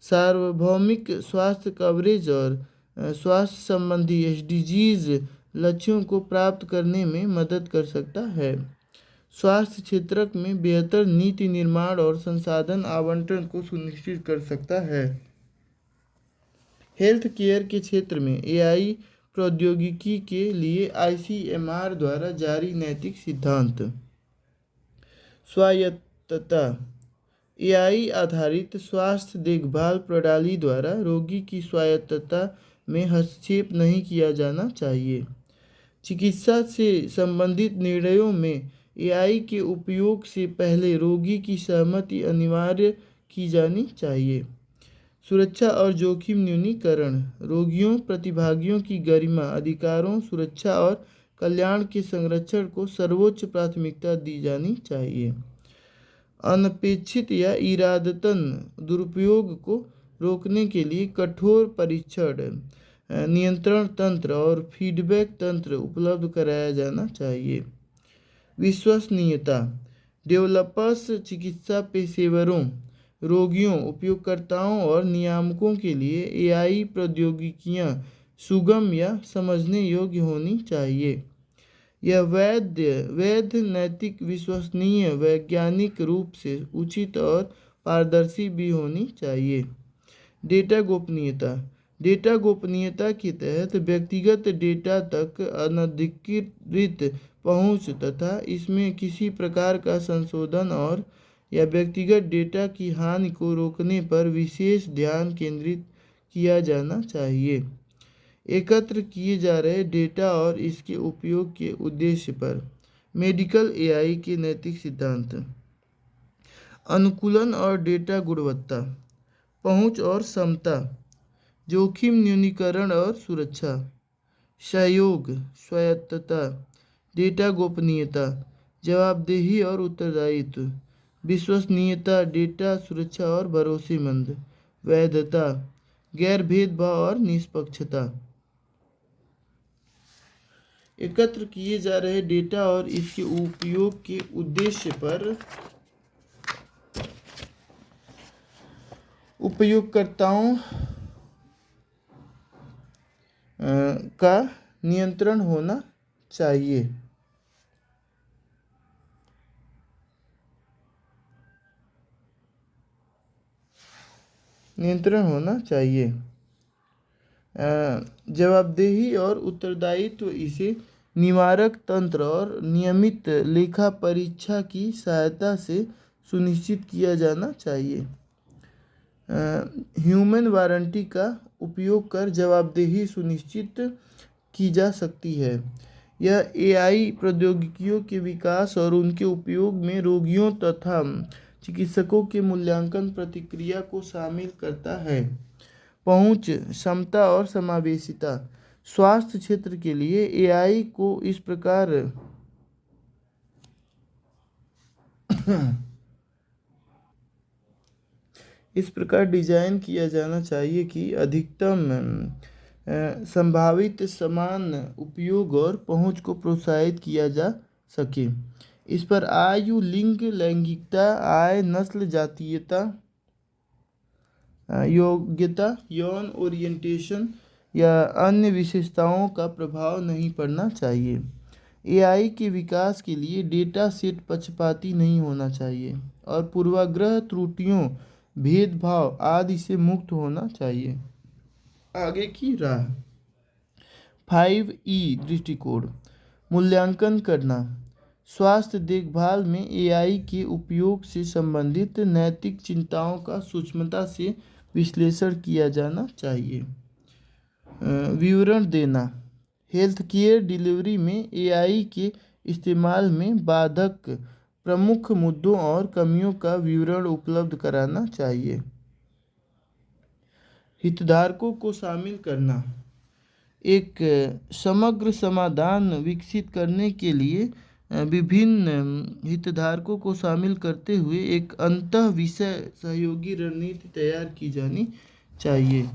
सार्वभौमिक स्वास्थ्य कवरेज और स्वास्थ्य संबंधी एसडीजीज लक्ष्यों को प्राप्त करने में मदद कर सकता है। स्वास्थ्य क्षेत्र में बेहतर नीति निर्माण और संसाधन आवंटन को सुनिश्चित कर सकता है। हेल्थ केयर के क्षेत्र में एआई प्रौद्योगिकी के लिए आईसीएमआर द्वारा जारी नैतिक सिद्धांत। स्वायत्तता। एआई आधारित स्वास्थ्य देखभाल प्रणाली द्वारा रोगी की स्वायत्तता में हस्तक्षेप नहीं किया जाना चाहिए। चिकित्सा से संबंधित निर्णयों में एआई के उपयोग से पहले रोगी की सहमति अनिवार्य की जानी चाहिए। सुरक्षा और जोखिम न्यूनीकरण। रोगियों, प्रतिभागियों की गरिमा, अधिकारों, सुरक्षा और कल्याण के संरक्षण को सर्वोच्च प्राथमिकता दी जानी चाहिए। अनपेक्षित या इरादतन दुरुपयोग को रोकने के लिए कठोर परीक्षण, नियंत्रण तंत्र और फीडबैक तंत्र उपलब्ध कराया जाना चाहिए। विश्वसनीयता। डेवलपर्स, चिकित्सा पेशेवरों, रोगियों, उपयोगकर्ताओं और नियामकों के लिए एआई प्रौद्योगिकियां सुगम या समझने योग्य होनी चाहिए। यह वैध, नैतिक, विश्वसनीय, वैज्ञानिक रूप से उचित और पारदर्शी भी होनी चाहिए। डेटा गोपनीयता। डेटा गोपनीयता के तहत व्यक्तिगत डेटा तक अनधिकृत पहुंच तथा इसमें किसी प्रकार का संशोधन और या व्यक्तिगत डेटा की हानि को रोकने पर विशेष ध्यान केंद्रित किया जाना चाहिए। एकत्र किए जा रहे डेटा और इसके उपयोग के उद्देश्य पर। मेडिकल एआई के नैतिक सिद्धांत। अनुकूलन और डेटा गुणवत्ता। पहुंच और समता। जोखिम न्यूनीकरण और सुरक्षा। सहयोग, स्वायत्तता, डेटा गोपनीयता, जवाबदेही और उत्तरदायित्व। विश्वसनीयता, डेटा सुरक्षा और भरोसेमंद। वैधता, गैर भेदभाव और निष्पक्षता। एकत्र किए जा रहे डेटा और इसके उपयोग के उद्देश्य पर उपयोगकर्ताओं का नियंत्रण होना चाहिए। जवाबदेही और उत्तरदायित्व इसे निवारक तंत्र और नियमित लेखा परीक्षा की सहायता से सुनिश्चित किया जाना चाहिए। ह्यूमन वारंटी का उपयोग कर जवाबदेही सुनिश्चित की जा सकती है। यह एआई प्रौद्योगिकियों के विकास और उनके उपयोग में रोगियों तथा चिकित्सकों के मूल्यांकन प्रतिक्रिया को शामिल करता है। पहुंच, क्षमता और समावेशिता। स्वास्थ्य क्षेत्र के लिए एआई को इस प्रकार डिजाइन किया जाना चाहिए कि अधिकतम संभावित समान उपयोग और पहुंच को प्रोत्साहित किया जा सके। इस पर आयु, लिंग, लैंगिकता, आय, नस्ल, जातीयता, योग्यता, यौन ओरिएंटेशन या अन्य विशेषताओं का प्रभाव नहीं पड़ना चाहिए। एआई के विकास के लिए डेटा सेट पक्षपाती नहीं होना चाहिए और पूर्वाग्रह, त्रुटियों, भेदभाव आदि से मुक्त होना चाहिए। आगे की राह। 5E दृष्टिकोण। मूल्यांकन करना। स्वास्थ्य देखभाल में एआई के उपयोग से संबंधित नैतिक चिंताओं का सूक्ष्मता से विश्लेषण किया जाना चाहिए। विवरण देना। हेल्थ केयर डिलीवरी में एआई के इस्तेमाल में बाधक प्रमुख मुद्दों और कमियों का विवरण उपलब्ध कराना चाहिए। हितधारकों को शामिल करना। एक समग्र समाधान विकसित करने के लिए विभिन्न हितधारकों को शामिल करते हुए एक अंतः विषय सहयोगी रणनीति तैयार की जानी चाहिए।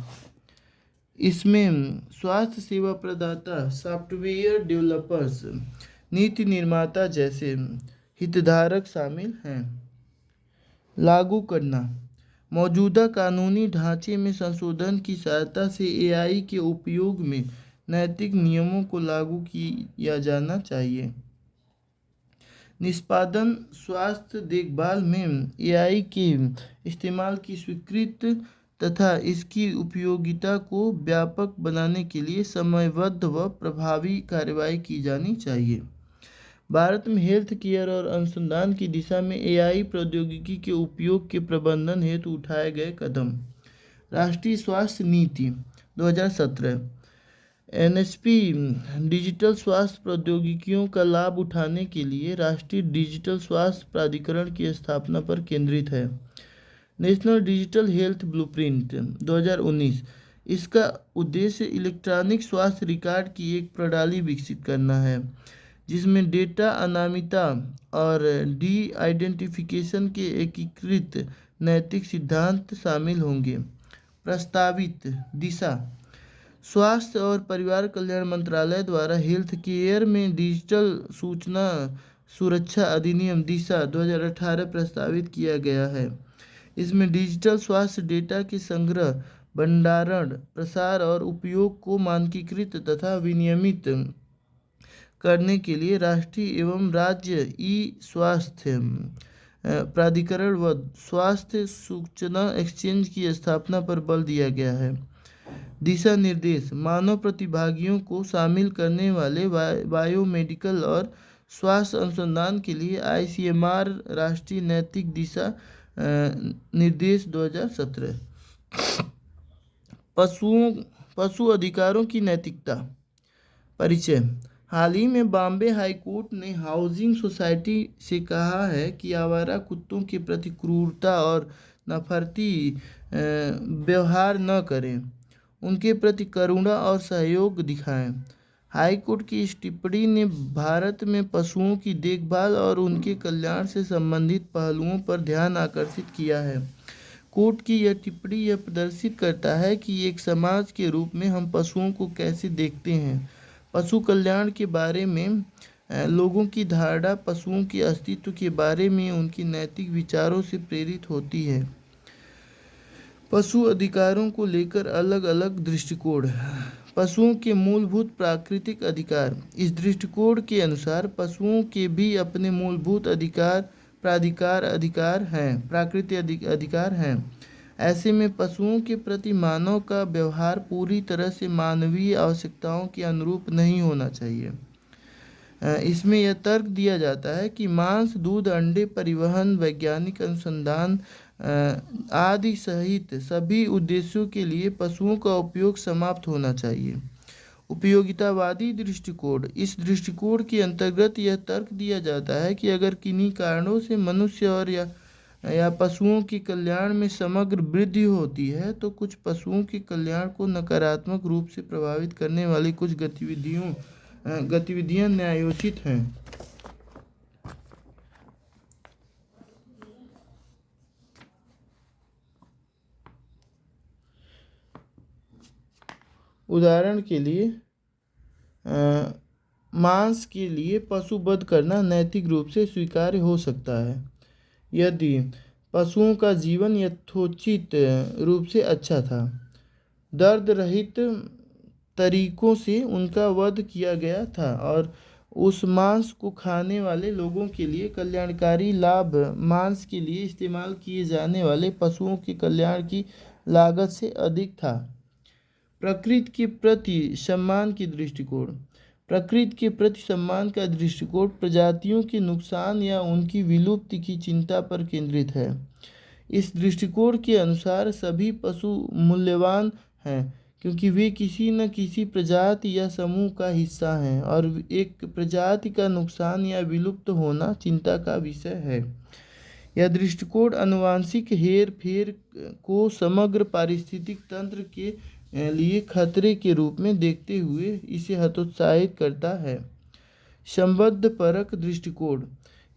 इसमें स्वास्थ्य सेवा प्रदाता, सॉफ्टवेयर डेवलपर्स, नीति निर्माता जैसे हितधारक शामिल हैं। लागू करना। मौजूदा कानूनी ढांचे में संशोधन की सहायता से एआई के उपयोग में नैतिक नियमों को लागू किया जाना चाहिए। निष्पादन स्वास्थ्य देखभाल में एआई के इस्तेमाल की स्वीकृत तथा इसकी उपयोगिता को व्यापक बनाने के लिए समयबद्ध व प्रभावी कार्रवाई की जानी चाहिए। भारत में हेल्थ केयर और अनुसंधान की दिशा में एआई प्रौद्योगिकी के उपयोग के प्रबंधन हेतु उठाए गए कदम। राष्ट्रीय स्वास्थ्य नीति 2017 एनएसपी डिजिटल स्वास्थ्य प्रौद्योगिकियों का लाभ उठाने के लिए राष्ट्रीय डिजिटल स्वास्थ्य प्राधिकरण की स्थापना पर केंद्रित है। नेशनल डिजिटल हेल्थ ब्लूप्रिंट 2019 इसका उद्देश्य इलेक्ट्रॉनिक स्वास्थ्य रिकॉर्ड की एक प्रणाली विकसित करना है जिसमें डेटा अनामिता और डी आइडेंटिफिकेशन के एकीकृत नैतिक सिद्धांत शामिल होंगे। प्रस्तावित दिशा स्वास्थ्य और परिवार कल्याण मंत्रालय द्वारा हेल्थ केयर में डिजिटल सूचना सुरक्षा अधिनियम दिशा 2018 प्रस्तावित किया गया है। इसमें डिजिटल स्वास्थ्य डेटा के संग्रह, भंडारण, प्रसार और उपयोग को मानकीकृत तथा विनियमित करने के लिए राष्ट्रीय एवं राज्य ई स्वास्थ्य प्राधिकरण व स्वास्थ्य सूचना एक्सचेंज की स्थापना पर बल दिया गया है। दिशा निर्देश मानव प्रतिभागियों को शामिल करने वाले बायोमेडिकल और स्वास्थ्य अनुसंधान के लिए आईसीएमआर राष्ट्रीय नैतिक दिशा निर्देश 2017। पशु अधिकारों की नैतिकता परिचय। हाल ही में बॉम्बे हाई कोर्ट ने हाउसिंग सोसाइटी से कहा है कि आवारा कुत्तों के प्रति क्रूरता और नफरती व्यवहार न करें, उनके प्रति करुणा और सहयोग दिखाएं। हाई कोर्ट की इस टिप्पणी ने भारत में पशुओं की देखभाल और उनके कल्याण से संबंधित पहलुओं पर ध्यान आकर्षित किया है। कोर्ट की यह टिप्पणी यह प्रदर्शित करता है कि एक समाज के रूप में हम पशुओं को कैसे देखते हैं। पशु कल्याण के बारे में लोगों की धारणा पशुओं के अस्तित्व के बारे में उनकी नैतिक विचारों से प्रेरित होती है। पशु अधिकारों को लेकर अलग अलग दृष्टिकोण। पशुओं के मूलभूत प्राकृतिक अधिकार। इस दृष्टिकोण के अनुसार पशुओं के भी अपने मूलभूत प्राकृतिक अधिकार हैं। ऐसे में पशुओं के प्रति मानव का व्यवहार पूरी तरह से मानवीय आवश्यकताओं के अनुरूप नहीं होना चाहिए। इसमें यह तर्क दिया जाता है कि मांस, दूध, अंडे, परिवहन, वैज्ञानिक अनुसंधान आदि सहित सभी उद्देश्यों के लिए पशुओं का उपयोग समाप्त होना चाहिए। उपयोगितावादी दृष्टिकोण। इस दृष्टिकोण के अंतर्गत यह तर्क दिया जाता है कि अगर किन्हीं कारणों से मनुष्य और या पशुओं के कल्याण में समग्र वृद्धि होती है तो कुछ पशुओं के कल्याण को नकारात्मक रूप से प्रभावित करने वाली कुछ गतिविधियां न्यायोचित हैं। उदाहरण के लिए मांस के लिए पशु वध करना नैतिक रूप से स्वीकार्य हो सकता है यदि पशुओं का जीवन यथोचित रूप से अच्छा था, दर्द रहित तरीकों से उनका वध किया गया था और उस मांस को खाने वाले लोगों के लिए कल्याणकारी लाभ मांस के लिए इस्तेमाल किए जाने वाले पशुओं के कल्याण की लागत से अधिक था। प्रकृति के प्रति सम्मान की दृष्टिकोण। प्रकृति के प्रति सम्मान का दृष्टिकोण प्रजातियों के नुकसान या उनकी विलुप्ति की चिंता पर केंद्रित है। इस दृष्टिकोण के अनुसार सभी पशु मूल्यवान हैं क्योंकि वे किसी न किसी प्रजाति या समूह का हिस्सा हैं और एक प्रजाति का नुकसान या विलुप्त होना चिंता का विषय है। यह दृष्टिकोण आनुवंशिक हेरफेर को समग्र पारिस्थितिक तंत्र के लिए खतरे के रूप में देखते हुए इसे हतोत्साहित करता है। संबद्ध परक दृष्टिकोण।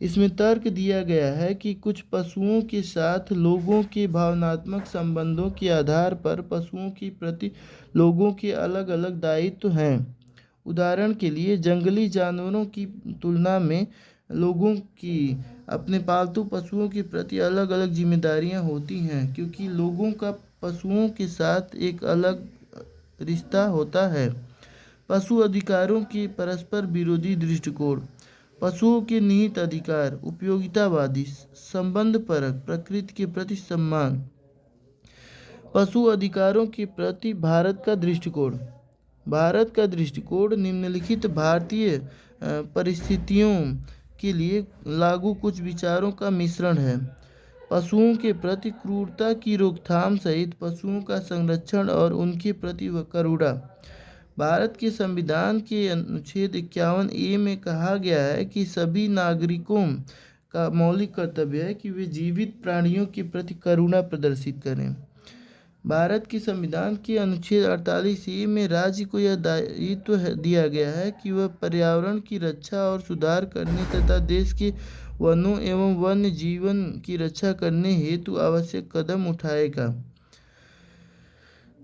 इसमें तर्क दिया गया है कि कुछ पशुओं के साथ लोगों के भावनात्मक संबंधों के आधार पर पशुओं के प्रति लोगों के अलग अलग दायित्व हैं। उदाहरण के लिए जंगली जानवरों की तुलना में लोगों की अपने पालतू पशुओं के प्रति अलग अलग जिम्मेदारियां होती हैं क्योंकि लोगों का पशुओं के साथ एक अलग रिश्ता होता है। पशु अधिकारों के परस्पर विरोधी दृष्टिकोण। पशुओं के निहित अधिकार, उपयोगितावादी, संबंधपरक, प्रकृति के प्रति सम्मान। पशु अधिकारों के प्रति भारत का दृष्टिकोण। भारत का दृष्टिकोण निम्नलिखित भारतीय परिस्थितियों के लिए लागू कुछ विचारों का मिश्रण है। पशुओं के प्रति क्रूरता की रोकथाम सहित पशुओं का संरक्षण और उनके प्रति करुणा। भारत के संविधान के अनुच्छेद 51A में कहा गया है कि सभी नागरिकों का मौलिक कर्तव्य है कि वे जीवित प्राणियों के प्रति करुणा प्रदर्शित करें। भारत के संविधान के अनुच्छेद 48A में राज्य को यह दायित्व दिया गया है कि वह पर्यावरण की रक्षा और सुधार करने तथा देश के वनों एवं वन्य जीवन की रक्षा करने हेतु आवश्यक कदम उठाएगा।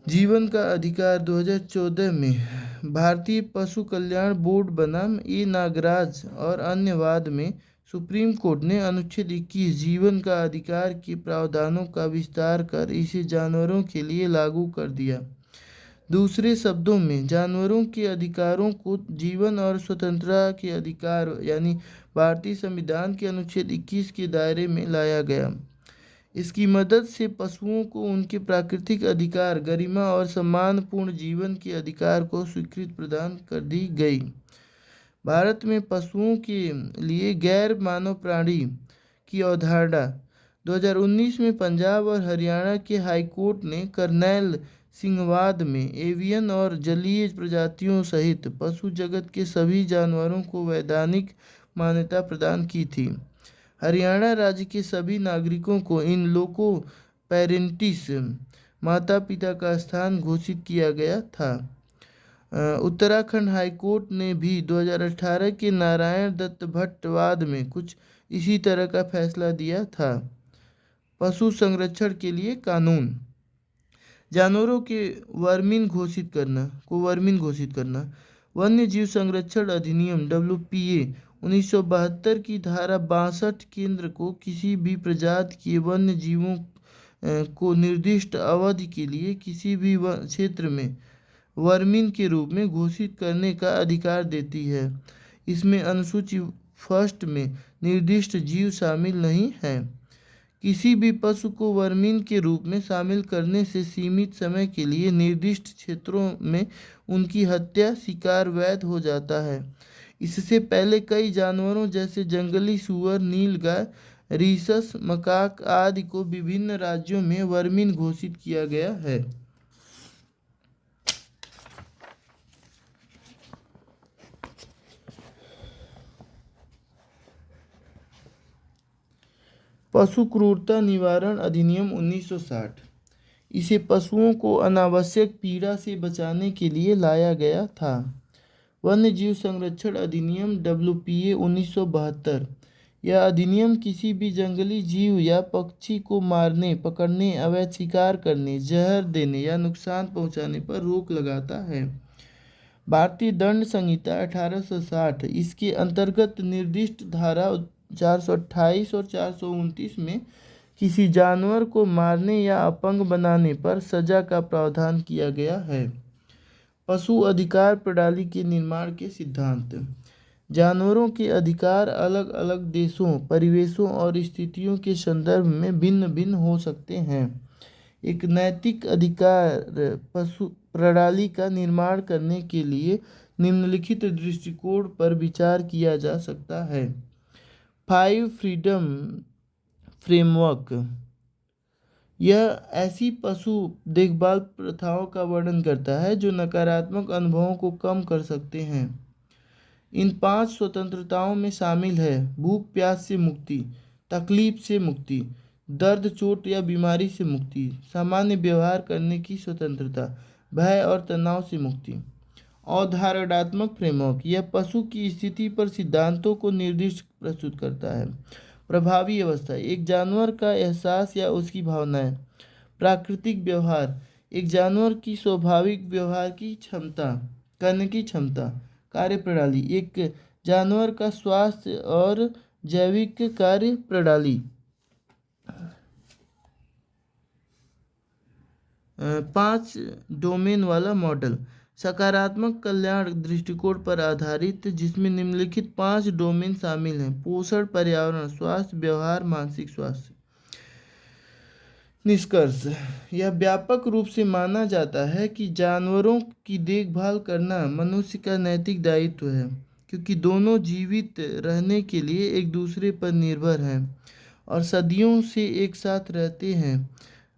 जीवन का अधिकार 2014 में भारतीय पशु कल्याण बोर्ड बनाम ए नागराज और अन्य वाद में सुप्रीम कोर्ट ने अनुच्छेद 21 जीवन का अधिकार के प्रावधानों का विस्तार कर इसे जानवरों के लिए लागू कर दिया। दूसरे शब्दों में जानवरों के अधिकारों को जीवन और स्वतंत्रता के अधिकार यानी भारतीय संविधान के अनुच्छेद 21 के दायरे में लाया गया। इसकी मदद से पशुओं को उनके प्राकृतिक अधिकार, गरिमा और सम्मानपूर्ण जीवन के अधिकार को स्वीकृति प्रदान कर दी गई। भारत में पशुओं के लिए गैर मानव प्राणी की अवधारणा 2019 में पंजाब और हरियाणा के हाईकोर्ट ने करनैल सिंहवाद में एवियन और जलीय प्रजातियों सहित पशु जगत के सभी जानवरों को वैधानिक मान्यता प्रदान की थी। हरियाणा राज्य के सभी नागरिकों को इन लोको पेरेंटिस माता पिता का स्थान घोषित किया गया था। उत्तराखंड हाईकोर्ट ने भी 2018 के नारायण दत्त भट्ट वाद में कुछ इसी तरह का फैसला दिया था। पशु संरक्षण के लिए कानून। जानवरों के वर्मीन घोषित करना। वन्य जीव संरक्षण अधिनियम WPA 1972 की धारा 62 केंद्र को किसी भी प्रजाति के वन्य जीवों को निर्दिष्ट अवधि के लिए किसी भी क्षेत्र में वर्मीन के रूप में घोषित करने का अधिकार देती है। इसमें अनुसूची 1 में निर्दिष्ट जीव शामिल नहीं है। किसी भी पशु को वर्मीन के रूप में शामिल करने से सीमित समय के लिए निर्दिष्ट क्षेत्रों में उनकी हत्या, शिकार वैध हो जाता है। इससे पहले कई जानवरों जैसे जंगली सूअर, नीलगाय, रीसस, मकाक आदि को विभिन्न राज्यों में वर्मीन घोषित किया गया है। पशु क्रूरता निवारण अधिनियम 1960। इसे पशुओं को अनावश्यक पीड़ा से बचाने के लिए लाया गया था। वन्य जीव संरक्षण अधिनियम WPA 1972। यह अधिनियम किसी भी जंगली जीव या पक्षी को मारने, पकड़ने, अवैध शिकार करने, जहर देने या नुकसान पहुंचाने पर रोक लगाता है। भारतीय दंड संहिता 1860 इसके अंतर्गत निर्दिष्ट धारा 428 और 429 में किसी जानवर को मारने या अपंग बनाने पर सजा का प्रावधान किया गया है। पशु अधिकार प्रणाली के निर्माण के सिद्धांत। जानवरों के अधिकार अलग अलग देशों, परिवेशों और स्थितियों के संदर्भ में भिन्न भिन्न हो सकते हैं। एक नैतिक अधिकार पशु प्रणाली का निर्माण करने के लिए निम्नलिखित दृष्टिकोण पर विचार किया जा सकता है। 5 फ्रीडम फ्रेमवर्क। यह ऐसी पशु देखभाल प्रथाओं का वर्णन करता है जो नकारात्मक अनुभवों को कम कर सकते हैं। इन 5 स्वतंत्रताओं में शामिल है भूख प्यास से मुक्ति, तकलीफ से मुक्ति, दर्द, चोट या बीमारी से मुक्ति, सामान्य व्यवहार करने की स्वतंत्रता, भय और तनाव से मुक्ति। अवधारणात्मक फ्रेमवर्क। यह पशु की स्थिति पर सिद्धांतों को निर्दिष्ट प्रस्तुत करता है। प्रभावी अवस्था। एक जानवर का एहसास या उसकी भावनाएं। प्राकृतिक व्यवहार। एक जानवर की स्वाभाविक व्यवहार की क्षमता करने की क्षमता। कार्यप्रणाली। एक जानवर का स्वास्थ्य और जैविक कार्य प्रणाली। 5 डोमेन वाला मॉडल। सकारात्मक कल्याण दृष्टिकोण पर आधारित, जिसमें निम्नलिखित 5 डोमेन शामिल हैं: पोषण, पर्यावरण, स्वास्थ्य, व्यवहार, मानसिक स्वास्थ्य। निष्कर्ष: यह व्यापक रूप से माना जाता है कि जानवरों की देखभाल करना मनुष्य का नैतिक दायित्व है, क्योंकि दोनों जीवित रहने के लिए एक दूसरे पर निर्भर हैं और सदियों से एक साथ रहते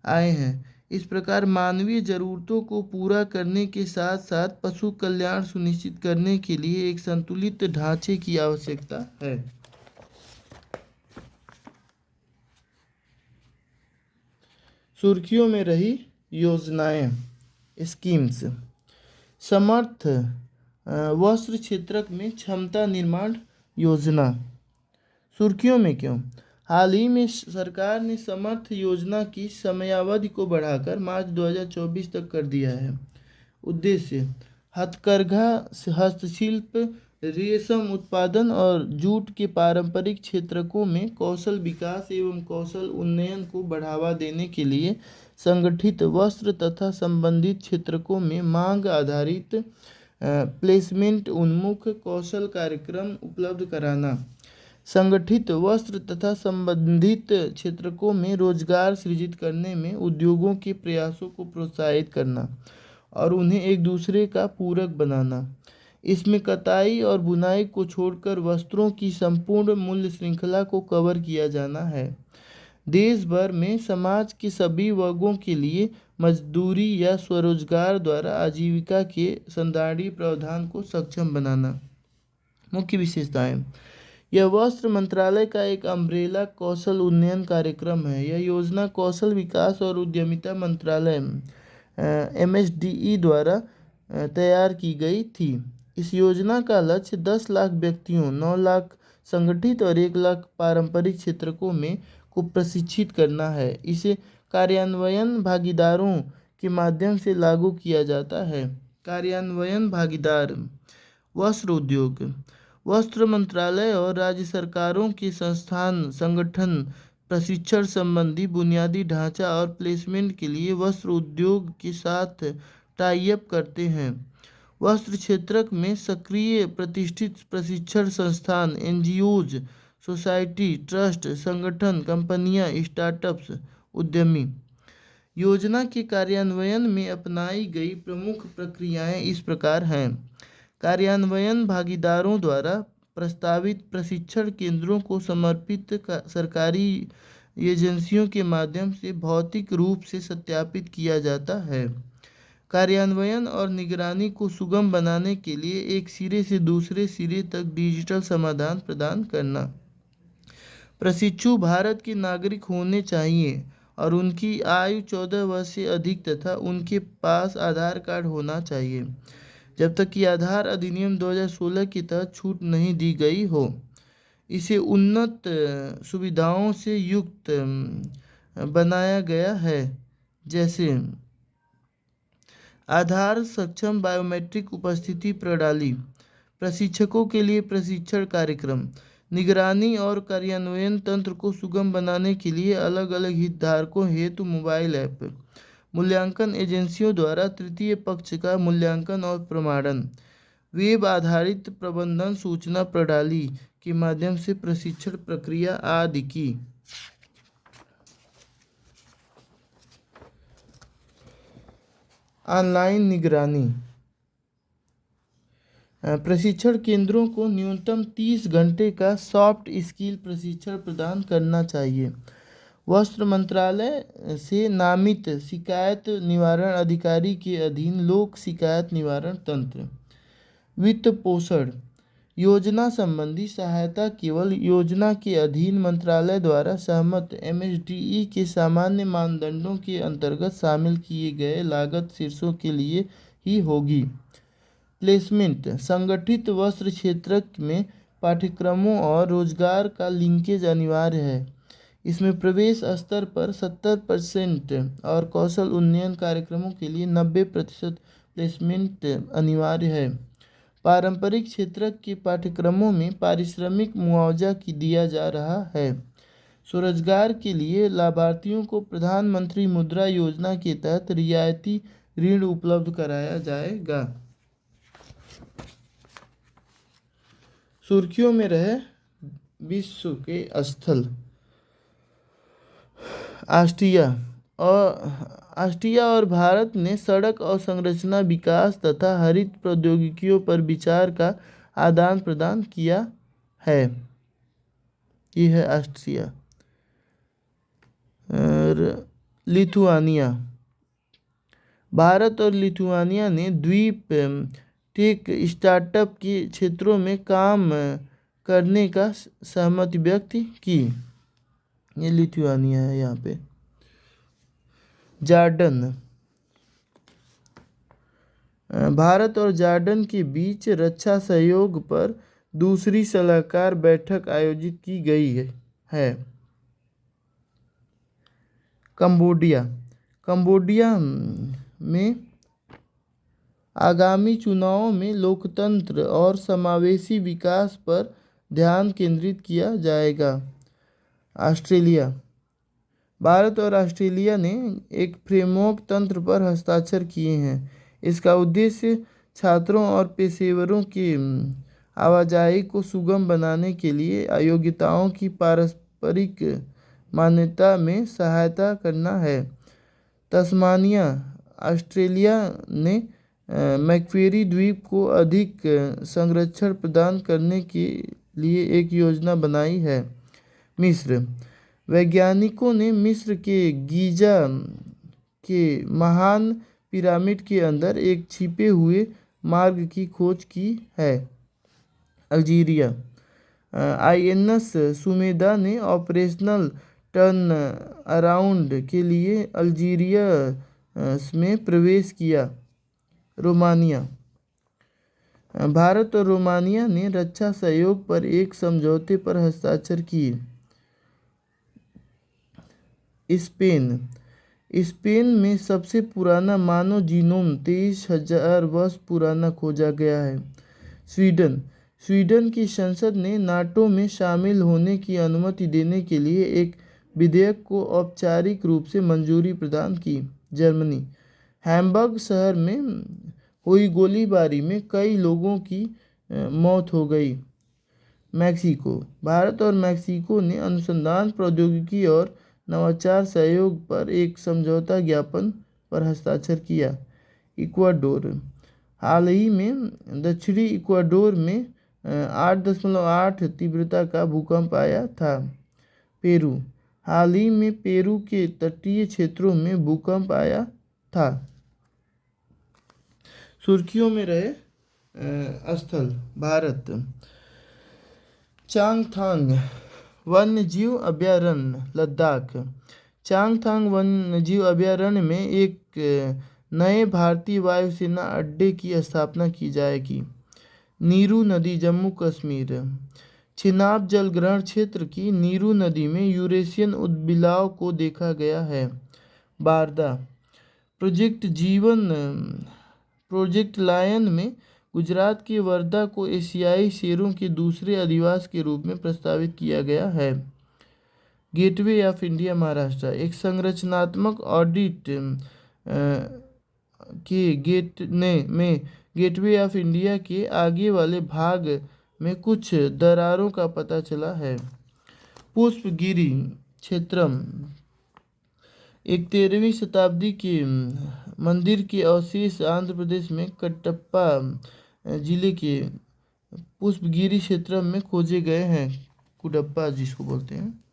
आए हैं। इस प्रकार मानवीय जरूरतों को पूरा करने के साथ साथ पशु कल्याण सुनिश्चित करने के लिए एक संतुलित ढांचे की आवश्यकता है। सुर्खियों में रही योजनाएं, स्कीम्स। समर्थ वस्त्र क्षेत्र में क्षमता निर्माण योजना। सुर्खियों में क्यों? हाल ही में सरकार ने समर्थ योजना की समयावधि को बढ़ाकर मार्च 2024 तक कर दिया है। उद्देश्य: हथकरघा, हस्तशिल्प, रेशम उत्पादन और जूट के पारंपरिक क्षेत्रों में कौशल विकास एवं कौशल उन्नयन को बढ़ावा देने के लिए संगठित वस्त्र तथा संबंधित क्षेत्रों में मांग आधारित प्लेसमेंट उन्मुख कौशल कार्यक्रम उपलब्ध कराना, संगठित वस्त्र तथा संबंधित क्षेत्रों में रोजगार सृजित करने में उद्योगों के प्रयासों को प्रोत्साहित करना और उन्हें एक दूसरे का पूरक बनाना। इसमें कताई और बुनाई को छोड़कर वस्त्रों की संपूर्ण मूल्य श्रृंखला को कवर किया जाना है। देश भर में समाज के सभी वर्गों के लिए मजदूरी या स्वरोजगार द्वारा आजीविका के संधारणीय प्रावधान को सक्षम बनाना। मुख्य विशेषताएं: यह वस्त्र मंत्रालय का एक अम्ब्रेला कौशल उन्नयन कार्यक्रम है। यह योजना कौशल विकास और उद्यमिता मंत्रालय MSDE द्वारा तैयार की गई थी। इस योजना का लक्ष्य 10 लाख व्यक्तियों, 9 लाख संगठित और 1 लाख पारंपरिक क्षेत्रों में को प्रशिक्षित करना है। इसे कार्यान्वयन भागीदारों के माध्यम से लागू किया जाता है। कार्यान्वयन भागीदार: वस्त्र उद्योग। वस्त्र मंत्रालय और राज्य सरकारों के संस्थान संगठन प्रशिक्षण संबंधी बुनियादी ढांचा और प्लेसमेंट के लिए वस्त्र उद्योग के साथ टाई अप करते हैं। वस्त्र क्षेत्र में सक्रिय प्रतिष्ठित प्रशिक्षण संस्थान, NGOs, सोसाइटी, ट्रस्ट, संगठन, कंपनियां, स्टार्टअप्स, उद्यमी। योजना के कार्यान्वयन में अपनाई गई प्रमुख प्रक्रियाएं इस प्रकार हैं: कार्यान्वयन भागीदारों द्वारा प्रस्तावित प्रशिक्षण केंद्रों को समर्पित सरकारी एजेंसियों के माध्यम से भौतिक रूप से सत्यापित किया जाता है। कार्यान्वयन और निगरानी को सुगम बनाने के लिए एक सिरे से दूसरे सिरे तक डिजिटल समाधान प्रदान करना। प्रशिक्षु भारत के नागरिक होने चाहिए और उनकी आयु 14 वर्ष से अधिक तथा उनके पास आधार कार्ड होना चाहिए, जब तक कि आधार अधिनियम 2016 के तहत छूट नहीं दी गई हो। इसे उन्नत सुविधाओं से युक्त बनाया गया है, जैसे आधार सक्षम बायोमेट्रिक उपस्थिति प्रणाली, प्रशिक्षकों के लिए प्रशिक्षण कार्यक्रम, निगरानी और कार्यान्वयन तंत्र को सुगम बनाने के लिए अलग अलग हितधारकों हेतु मोबाइल ऐप, मूल्यांकन एजेंसियों द्वारा तृतीय पक्ष का मूल्यांकन और प्रमाणन, वेब आधारित प्रबंधन सूचना प्रणाली के माध्यम से प्रशिक्षण प्रक्रिया आदि की। ऑनलाइन निगरानी: प्रशिक्षण केंद्रों को न्यूनतम 30 घंटे का सॉफ्ट स्किल प्रशिक्षण प्रदान करना चाहिए। वस्त्र मंत्रालय से नामित शिकायत निवारण अधिकारी के अधीन लोक शिकायत निवारण तंत्र। वित्त पोषण: योजना संबंधी सहायता केवल योजना के अधीन मंत्रालय द्वारा सहमत MSDE के सामान्य मानदंडों के अंतर्गत शामिल किए गए लागत शीर्षों के लिए ही होगी। प्लेसमेंट: संगठित वस्त्र क्षेत्र में पाठ्यक्रमों और रोजगार का लिंकेज अनिवार्य है। इसमें प्रवेश स्तर पर 70% और कौशल उन्नयन कार्यक्रमों के लिए 90% प्लेसमेंट अनिवार्य है। पारंपरिक क्षेत्र के पाठ्यक्रमों में पारिश्रमिक मुआवजा की दिया जा रहा है। स्वरोजगार के लिए लाभार्थियों को प्रधानमंत्री मुद्रा योजना के तहत रियायती ऋण उपलब्ध कराया जाएगा। सुर्खियों में रहे विश्व के स्थल। ऑस्ट्रिया और भारत ने सड़क अवसंरचना विकास तथा हरित प्रौद्योगिकियों पर विचार का आदान प्रदान किया है। ये है ऑस्ट्रिया। और लिथुआनिया, भारत और लिथुआनिया ने द्वीप टेक स्टार्टअप के क्षेत्रों में काम करने का सहमति व्यक्त की। ये लिथुआनिया है यहाँ पे। जॉर्डन, भारत और जॉर्डन के बीच रक्षा सहयोग पर दूसरी सलाहकार बैठक आयोजित की गई है। कंबोडिया में आगामी चुनावों में लोकतंत्र और समावेशी विकास पर ध्यान केंद्रित किया जाएगा। ऑस्ट्रेलिया, भारत और ऑस्ट्रेलिया ने एक फ्रेमवर्क तंत्र पर हस्ताक्षर किए हैं। इसका उद्देश्य छात्रों और पेशेवरों की आवाजाही को सुगम बनाने के लिए योग्यताओं की पारस्परिक मान्यता में सहायता करना है। तस्मानिया, ऑस्ट्रेलिया ने मैक्वेरी द्वीप को अधिक संरक्षण प्रदान करने के लिए एक योजना बनाई है। मिस्र, वैज्ञानिकों ने मिस्र के गीजा के महान पिरामिड के अंदर एक छिपे हुए मार्ग की खोज की है। अल्जीरिया, आईएनएस सुमेदा ने ऑपरेशनल टर्न अराउंड के लिए अल्जीरिया में प्रवेश किया। रोमानिया, भारत और रोमानिया ने रक्षा सहयोग पर एक समझौते पर हस्ताक्षर किए। स्पेन में सबसे पुराना मानव जीनोम 23,000 वर्ष पुराना खोजा गया है। स्वीडन की संसद ने नाटो में शामिल होने की अनुमति देने के लिए एक विधेयक को औपचारिक रूप से मंजूरी प्रदान की। जर्मनी, हैम्बर्ग शहर में हुई गोलीबारी में कई लोगों की मौत हो गई। मैक्सिको, भारत और मैक्सिको ने अनुसंधान प्रौद्योगिकी और नवाचार सहयोग पर एक समझौता ज्ञापन पर हस्ताक्षर किया। इक्वाडोर, हाल ही में दक्षिणी इक्वाडोर में 8.8 तीव्रता का भूकंप आया था। पेरू, हाल ही में पेरू के तटीय क्षेत्रों में भूकंप आया था। सुर्खियों में रहे स्थल। भारत, चांगथांग वन्यजीव अभयारण्य लद्दाख। चांगथांग वन्यजीव अभयारण्य में एक नए भारतीय वायुसेना अड्डे की स्थापना की जाएगी। नीरू नदी जम्मू कश्मीर, चिनाब जलग्रहण क्षेत्र की नीरू नदी में यूरेशियन उद्बिलाव को देखा गया है। बारदा, प्रोजेक्ट लायन में गुजरात के वर्धा को एशियाई शेरों के दूसरे अधिवास के रूप में प्रस्तावित किया गया है। गेटवे ऑफ इंडिया महाराष्ट्र, एक संरचनात्मक ऑडिट में गेटवे ऑफ इंडिया के आगे वाले भाग में कुछ दरारों का पता चला है। पुष्पगिरी क्षेत्रम, एक 13वीं शताब्दी के मंदिर के अवशेष आंध्र प्रदेश में कटप्पा जिले के पुष्पगिरी क्षेत्र में खोजे गए हैं। कुडप्पा जिसको बोलते हैं।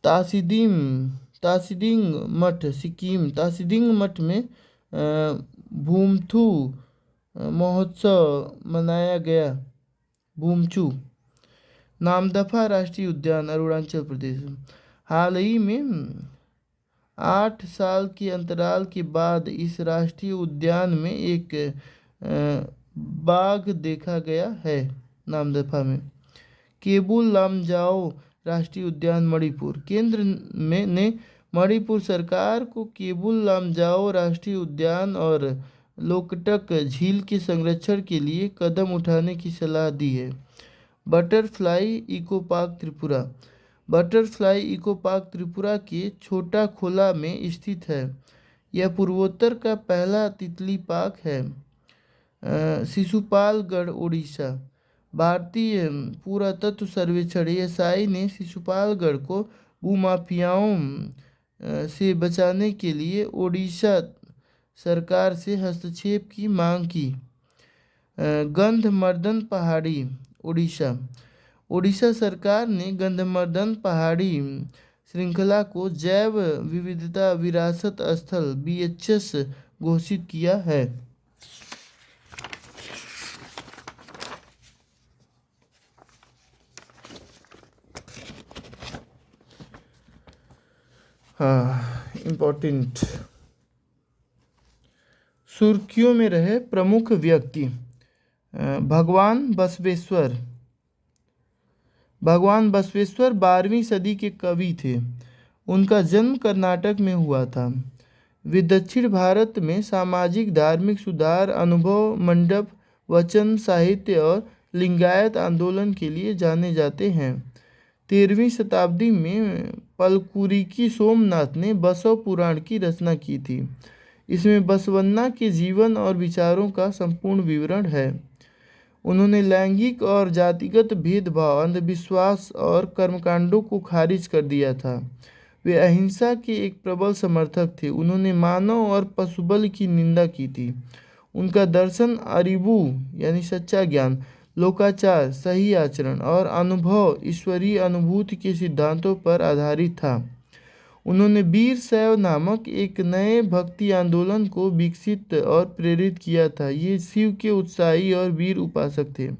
तासीडिंग मठ सिक्किम, तासीडिंग मठ में भूमथू महोत्सव मनाया गया। भूमचू, नामदफा राष्ट्रीय उद्यान अरुणाचल प्रदेश, हाल ही में 8 साल के अंतराल के बाद इस राष्ट्रीय उद्यान में एक बाघ देखा गया है। नामदफा में केबुल लामजाओ राष्ट्रीय उद्यान मणिपुर, केंद्र ने मणिपुर सरकार को केबुल लामजाओ राष्ट्रीय उद्यान और लोकटक झील के संरक्षण के लिए कदम उठाने की सलाह दी है। Butterfly eco park Tripura, butterfly eco park Tripura के छोटा खोला में स्थित है। यह पूर्वोत्तर का पहला तितली पार्क है। शिशुपालगढ़ उड़ीसा। भारतीय पुरातत्व सर्वेक्षण ASI ने शिशुपालगढ़ को भूमाफियाओं से बचाने के लिए ओडिशा सरकार से हस्तक्षेप की मांग की। गंधमर्दन पहाड़ी उड़ीसा। ओडिशा सरकार ने गंधमर्दन पहाड़ी श्रृंखला को जैव विविधता विरासत स्थल BHS घोषित किया है। इम्पोर्टेंट सुर्खियों में रहे प्रमुख व्यक्ति। भगवान बसवेश्वर। भगवान बसवेश्वर 12वीं सदी के कवि थे। उनका जन्म कर्नाटक में हुआ था। वे दक्षिण भारत में सामाजिक धार्मिक सुधार, अनुभव, मंडप वचन साहित्य और लिंगायत आंदोलन के लिए जाने जाते हैं। 13वीं शताब्दी में पलकुरिकी सोमनाथ ने बसव पुराण की रचना की थी। इसमें बसवन्ना के जीवन और विचारों का संपूर्ण विवरण है। उन्होंने लैंगिक और जातिगत भेदभाव, अंधविश्वास और कर्मकांडों को खारिज कर दिया था। वे अहिंसा के एक प्रबल समर्थक थे। उन्होंने मानव और पशुबल की निंदा की थी। उनका दर्शन अरिबू यानी सच्चा ज्ञान, लोकाचार, सही आचरण और अनुभव ईश्वरीय अनुभूति के सिद्धांतों पर आधारित था। उन्होंने वीर शैव नामक एक नए भक्ति आंदोलन को विकसित और प्रेरित किया था। ये शिव के उत्साही और वीर उपासक थे।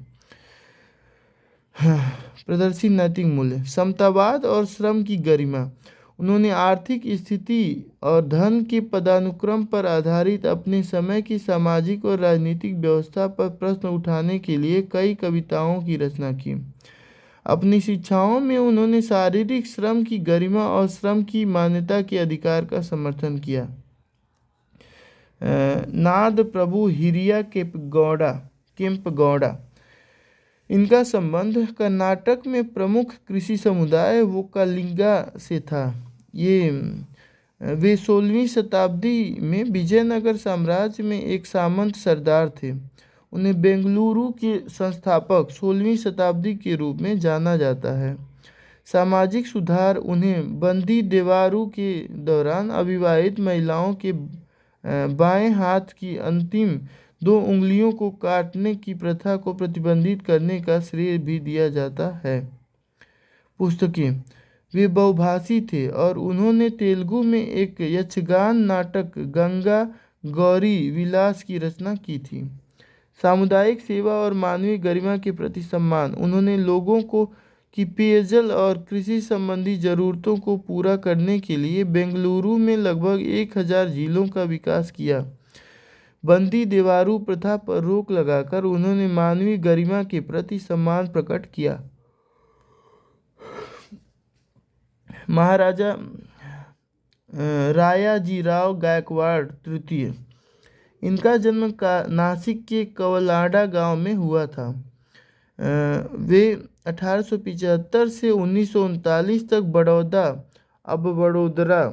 प्रदर्शित नैतिक मूल्य। समतावाद और श्रम की गरिमा। उन्होंने आर्थिक स्थिति और धन के पदानुक्रम पर आधारित अपने समय की सामाजिक और राजनीतिक व्यवस्था पर प्रश्न उठाने के लिए कई कविताओं की रचना की। अपनी शिक्षाओं में उन्होंने शारीरिक श्रम की गरिमा और श्रम की मान्यता के अधिकार का समर्थन किया। नाद प्रभु हिरिया केम्पगौड़ा। इनका संबंध कर्नाटक में प्रमुख कृषि समुदाय वोक्कालिंगा से था। वे 16वीं शताब्दी में विजयनगर साम्राज्य में एक सामंत सरदार थे। उन्हें बेंगलुरु के संस्थापक 16वीं शताब्दी के रूप में जाना जाता है। सामाजिक सुधार। उन्हें बंदी देवारू के दौरान अविवाहित महिलाओं के बाएं हाथ की अंतिम 2 उंगलियों को काटने की प्रथा को प्रतिबंधित करने का श्रेय भी दिया जाता है। पुस्तकें। वे बहुभाषी थे और उन्होंने तेलुगु में एक यक्षगान नाटक गंगा गौरी विलास की रचना की थी। सामुदायिक सेवा और मानवीय गरिमा के प्रति सम्मान। उन्होंने लोगों की पेयजल और कृषि संबंधी जरूरतों को पूरा करने के लिए बेंगलुरु में लगभग 1000 झीलों का विकास किया। बंदी देवारू प्रथा पर रोक लगाकर उन्होंने मानवीय गरिमा के प्रति सम्मान प्रकट किया। महाराजा रायाजीराव गायकवाड़ तृतीय। इनका जन्म नासिक के कवलाडा गांव में हुआ था। वे 1875 से 1939 तक बड़ौदा अब वडोदरा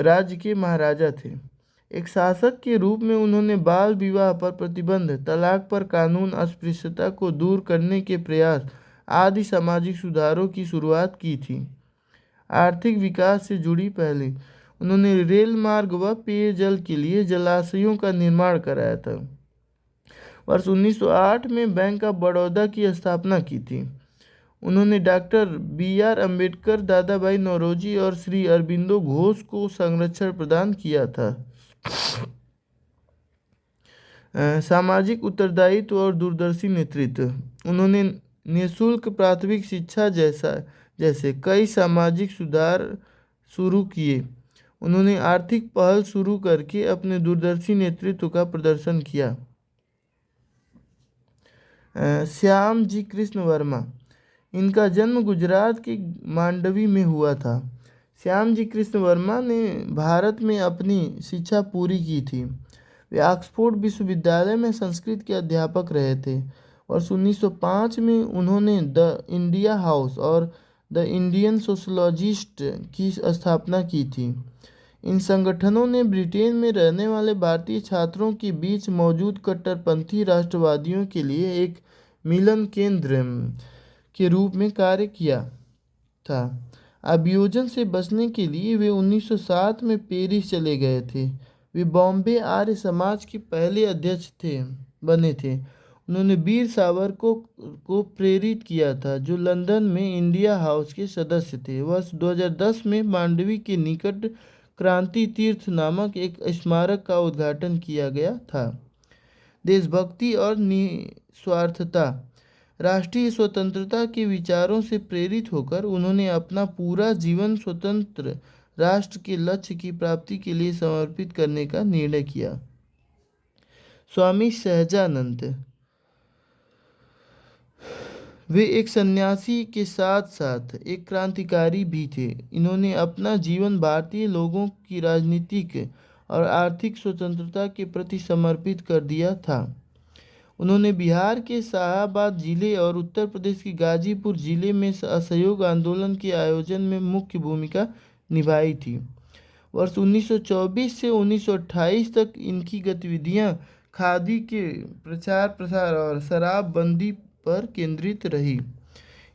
राज्य के महाराजा थे। एक शासक के रूप में उन्होंने बाल विवाह पर प्रतिबंध, तलाक पर कानून, अस्पृश्यता को दूर करने के प्रयास आदि सामाजिक सुधारों की शुरुआत की थी। आर्थिक विकास से जुड़ी पहलें उन्होंने रेल मार्ग व पेयजल के लिए जलाशयों का निर्माण कराया था। वर्ष 1908 में बैंक ऑफ बड़ौदा की स्थापना की थी। उन्होंने डॉक्टर BR अम्बेडकर, दादा भाई नौरोजी और श्री अरबिंदो घोष को संरक्षण प्रदान किया था। सामाजिक उत्तरदायित्व और दूरदर्शी नेतृत्व। उन्होंने निःशुल्क प्राथमिक शिक्षा जैसे कई सामाजिक सुधार शुरू किए। उन्होंने आर्थिक पहल शुरू करके अपने दूरदर्शी नेतृत्व का प्रदर्शन किया। श्याम जी कृष्ण वर्मा। इनका जन्म गुजरात के मांडवी में हुआ था। श्याम जी कृष्ण वर्मा ने भारत में अपनी शिक्षा पूरी की थी। वे ऑक्सफोर्ड विश्वविद्यालय में संस्कृत के अध्यापक रहे थे। वर्ष 1905 में उन्होंने द इंडिया हाउस और द इंडियन सोशलॉजिस्ट की स्थापना की थी। इन संगठनों ने ब्रिटेन में रहने वाले भारतीय छात्रों के बीच मौजूद कट्टरपंथी राष्ट्रवादियों के लिए एक मिलन केंद्र के रूप में कार्य किया था। अभियोजन से बचने के लिए वे 1907 में पेरिस चले गए थे। वे बॉम्बे आर्य समाज के पहले अध्यक्ष बने थे। उन्होंने वीर सावरकर को प्रेरित किया था, जो लंदन में इंडिया हाउस के सदस्य थे। वर्ष 2010 में मांडवी के निकट क्रांति तीर्थ नामक एक स्मारक का उद्घाटन किया गया था। देशभक्ति और निस्वार्थता। राष्ट्रीय स्वतंत्रता के विचारों से प्रेरित होकर उन्होंने अपना पूरा जीवन स्वतंत्र राष्ट्र के लक्ष्य की प्राप्ति के लिए समर्पित करने का निर्णय किया। स्वामी सहजानंद, वे एक सन्यासी के साथ साथ एक क्रांतिकारी भी थे। इन्होंने अपना जीवन भारतीय लोगों की राजनीतिक और आर्थिक स्वतंत्रता के प्रति समर्पित कर दिया था। उन्होंने बिहार के शाहाबाद जिले और उत्तर प्रदेश के गाजीपुर जिले में असहयोग आंदोलन के आयोजन में मुख्य भूमिका निभाई थी। वर्ष 1924 से 1928 तक इनकी गतिविधियां खादी के प्रचार प्रसार और शराबबंदी पर केंद्रित रही।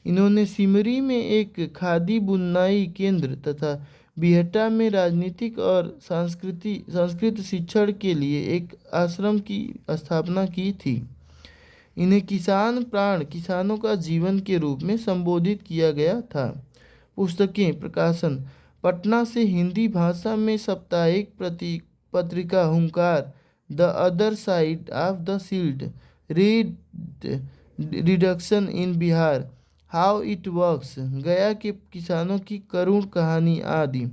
इन्होंने सिमरी में एक खादी बुनाई केंद्र तथा बिहटा में राजनीतिक और संस्कृत शिक्षण के लिए एक आश्रम की स्थापना की थी। इन्हें किसान प्राण किसानों का जीवन के रूप में संबोधित किया गया था। पुस्तकें प्रकाशन। पटना से हिंदी भाषा में साप्ताहिक पत्रिका हुंकार, the other side of the shield, read reduction in Bihar, how it works, गया के किसानों की करुण कहानी आदि।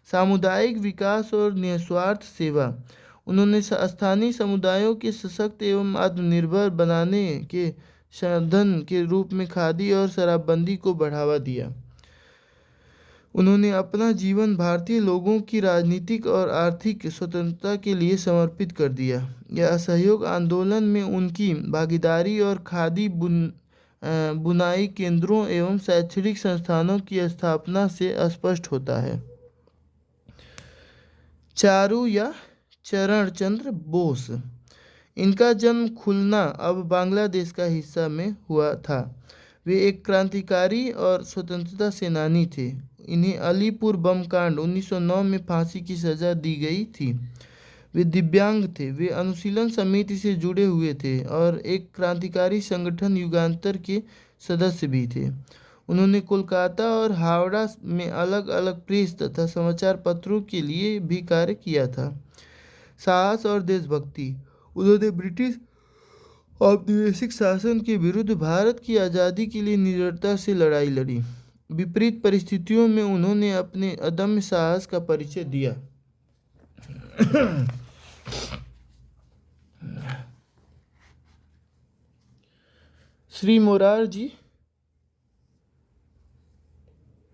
सामुदायिक विकास और निस्वार्थ सेवा। उन्होंने स्थानीय समुदायों के सशक्त एवं आत्मनिर्भर बनाने के साधन के रूप में खादी और शराबबंदी को बढ़ावा दिया। उन्होंने अपना जीवन भारतीय लोगों की राजनीतिक और आर्थिक स्वतंत्रता के लिए समर्पित कर दिया। यह असहयोग आंदोलन में उनकी भागीदारी और खादी बुनाई केंद्रों एवं शैक्षणिक संस्थानों की स्थापना से स्पष्ट होता है। चारू या चरण चंद्र बोस। इनका जन्म खुलना अब बांग्लादेश का हिस्सा में हुआ था। वे एक क्रांतिकारी और स्वतंत्रता सेनानी थे। इन्हें अलीपुर बम कांड 1909 में फांसी की सजा दी गई थी। वे दिव्यांग थे। वे अनुशीलन समिति से जुड़े हुए थे और एक क्रांतिकारी संगठन युगांतर के सदस्य भी थे। उन्होंने कोलकाता और हावड़ा में अलग अलग प्रेस तथा समाचार पत्रों के लिए भी कार्य किया था। साहस और देशभक्ति। उन्होंने ब्रिटिश औपनिवेशिक शासन के विरुद्ध भारत की आज़ादी के लिए निडरता से लड़ाई लड़ी। विपरीत परिस्थितियों में उन्होंने अपने अदम्य साहस का परिचय दिया। श्री मोरारजी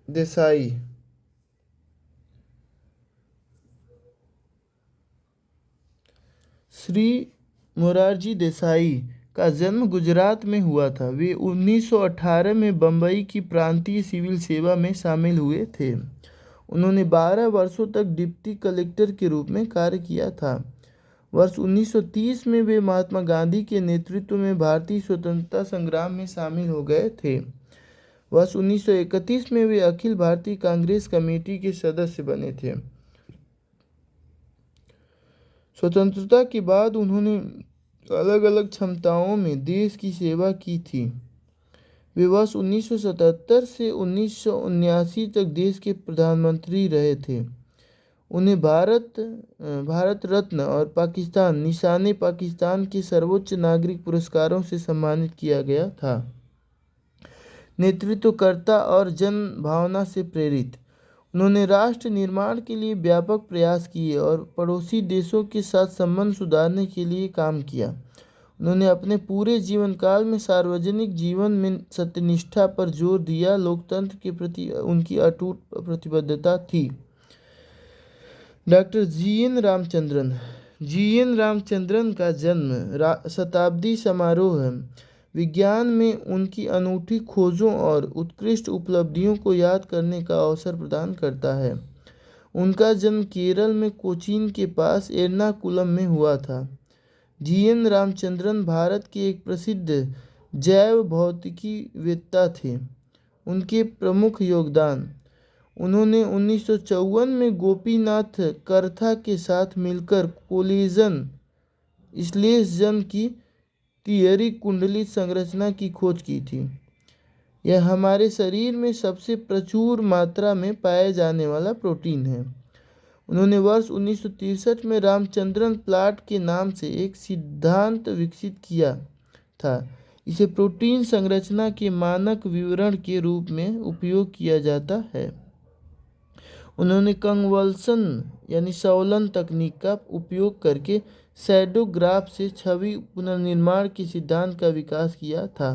देसाई। श्री मोरारजी देसाई का जन्म गुजरात में हुआ था। वे 1918 में बम्बई की प्रांतीय सिविल सेवा में शामिल हुए थे। उन्होंने 12 वर्षों तक डिप्टी कलेक्टर के रूप में कार्य किया था। वर्ष 1930 में वे महात्मा गांधी के नेतृत्व में भारतीय स्वतंत्रता संग्राम में शामिल हो गए थे। वर्ष 1931 में वे अखिल भारतीय कांग्रेस कमेटी के सदस्य बने थे। स्वतंत्रता के बाद उन्होंने अलग अलग क्षमताओं में देश की सेवा की थी। वे वर्ष 1977 से 1979 तक देश के प्रधानमंत्री रहे थे। उन्हें भारत रत्न और पाकिस्तान निशाने पाकिस्तान के सर्वोच्च नागरिक पुरस्कारों से सम्मानित किया गया था। नेतृत्वकर्ता और जन भावना से प्रेरित। उन्होंने राष्ट्र निर्माण के लिए व्यापक प्रयास किए और पड़ोसी देशों के साथ संबंध सुधारने के लिए काम किया। उन्होंने अपने पूरे जीवन काल में सार्वजनिक जीवन में सत्यनिष्ठा पर जोर दिया। लोकतंत्र के प्रति उनकी अटूट प्रतिबद्धता थी। Doctor GN. Ramachandran. GN. Ramachandran का जन्म शताब्दी समारोह विज्ञान में उनकी अनूठी खोजों और उत्कृष्ट उपलब्धियों को याद करने का अवसर प्रदान करता है। उनका जन्म केरल में कोचीन के पास एर्नाकुलम में हुआ था। जीएन रामचंद्रन भारत के एक प्रसिद्ध जैव भौतिकीवेत्ता थे। उनके प्रमुख योगदान: उन्होंने 1954 में गोपीनाथ करथा के साथ मिलकर कोलेजन श्लेष्मजन की तियरी कुंडली संरचना की खोज की थी। यह हमारे शरीर में सबसे प्रचुर मात्रा में पाए जाने वाला प्रोटीन है। उन्होंने वर्ष 1963 में रामचंद्रन प्लॉट के नाम से एक सिद्धांत विकसित किया था। इसे प्रोटीन संरचना के मानक विवरण के रूप में उपयोग किया जाता है। उन्होंने कन्वल्सन यानी संवलन तकनीक का उपयोग करके शैडोग्राफ से छवि पुनर्निर्माण के सिद्धांत का विकास किया था।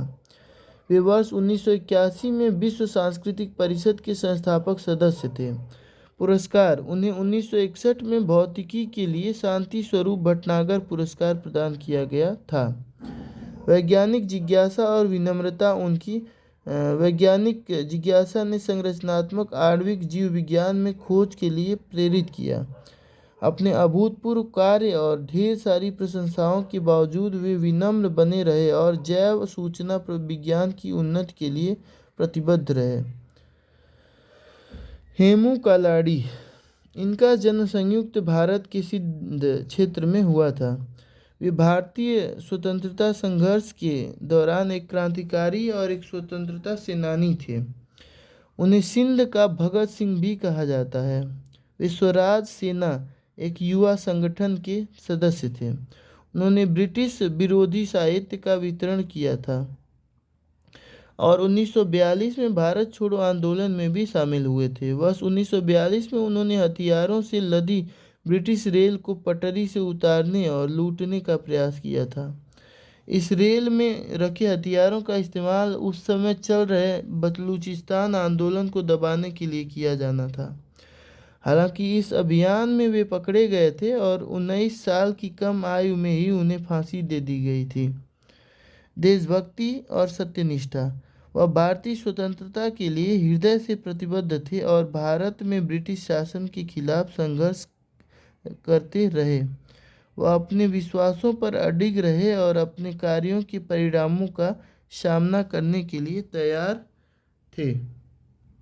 वे वर्ष 1981 में विश्व सांस्कृतिक परिषद के संस्थापक सदस्य थे। पुरस्कार: उन्हें 1961 में भौतिकी के लिए शांति स्वरूप भटनागर पुरस्कार प्रदान किया गया था। वैज्ञानिक जिज्ञासा और विनम्रता: उनकी वैज्ञानिक जिज्ञासा ने संरचनात्मक आणविक जीव विज्ञान में खोज के लिए प्रेरित किया। अपने अभूतपूर्व कार्य और ढेर सारी प्रशंसाओं के बावजूद वे विनम्र बने रहे और जैव सूचना विज्ञान की उन्नति के लिए प्रतिबद्ध रहे। हेमू कालाडी: इनका जन्म संयुक्त भारत के सिंध क्षेत्र में हुआ था। वे भारतीय स्वतंत्रता संघर्ष के दौरान एक क्रांतिकारी और एक स्वतंत्रता सेनानी थे। उन्हें सिंध का भगत सिंह भी कहा जाता है। वे स्वराज सेना एक युवा संगठन के सदस्य थे। उन्होंने ब्रिटिश विरोधी साहित्य का वितरण किया था और 1942 में भारत छोड़ो आंदोलन में भी शामिल हुए थे। वर्ष 1942 में उन्होंने हथियारों से लदी ब्रिटिश रेल को पटरी से उतारने और लूटने का प्रयास किया था। इस रेल में रखे हथियारों का इस्तेमाल उस समय चल रहे बलूचिस्तान आंदोलन को दबाने के लिए किया जाना था। हालांकि इस अभियान में वे पकड़े गए थे और 19 साल की कम आयु में ही उन्हें फांसी दे दी गई थी। देशभक्ति और सत्यनिष्ठा: वह भारतीय स्वतंत्रता के लिए हृदय से प्रतिबद्ध थे और भारत में ब्रिटिश शासन के खिलाफ संघर्ष करते रहे। वह अपने विश्वासों पर अडिग रहे और अपने कार्यों के परिणामों का सामना करने के लिए तैयार थे।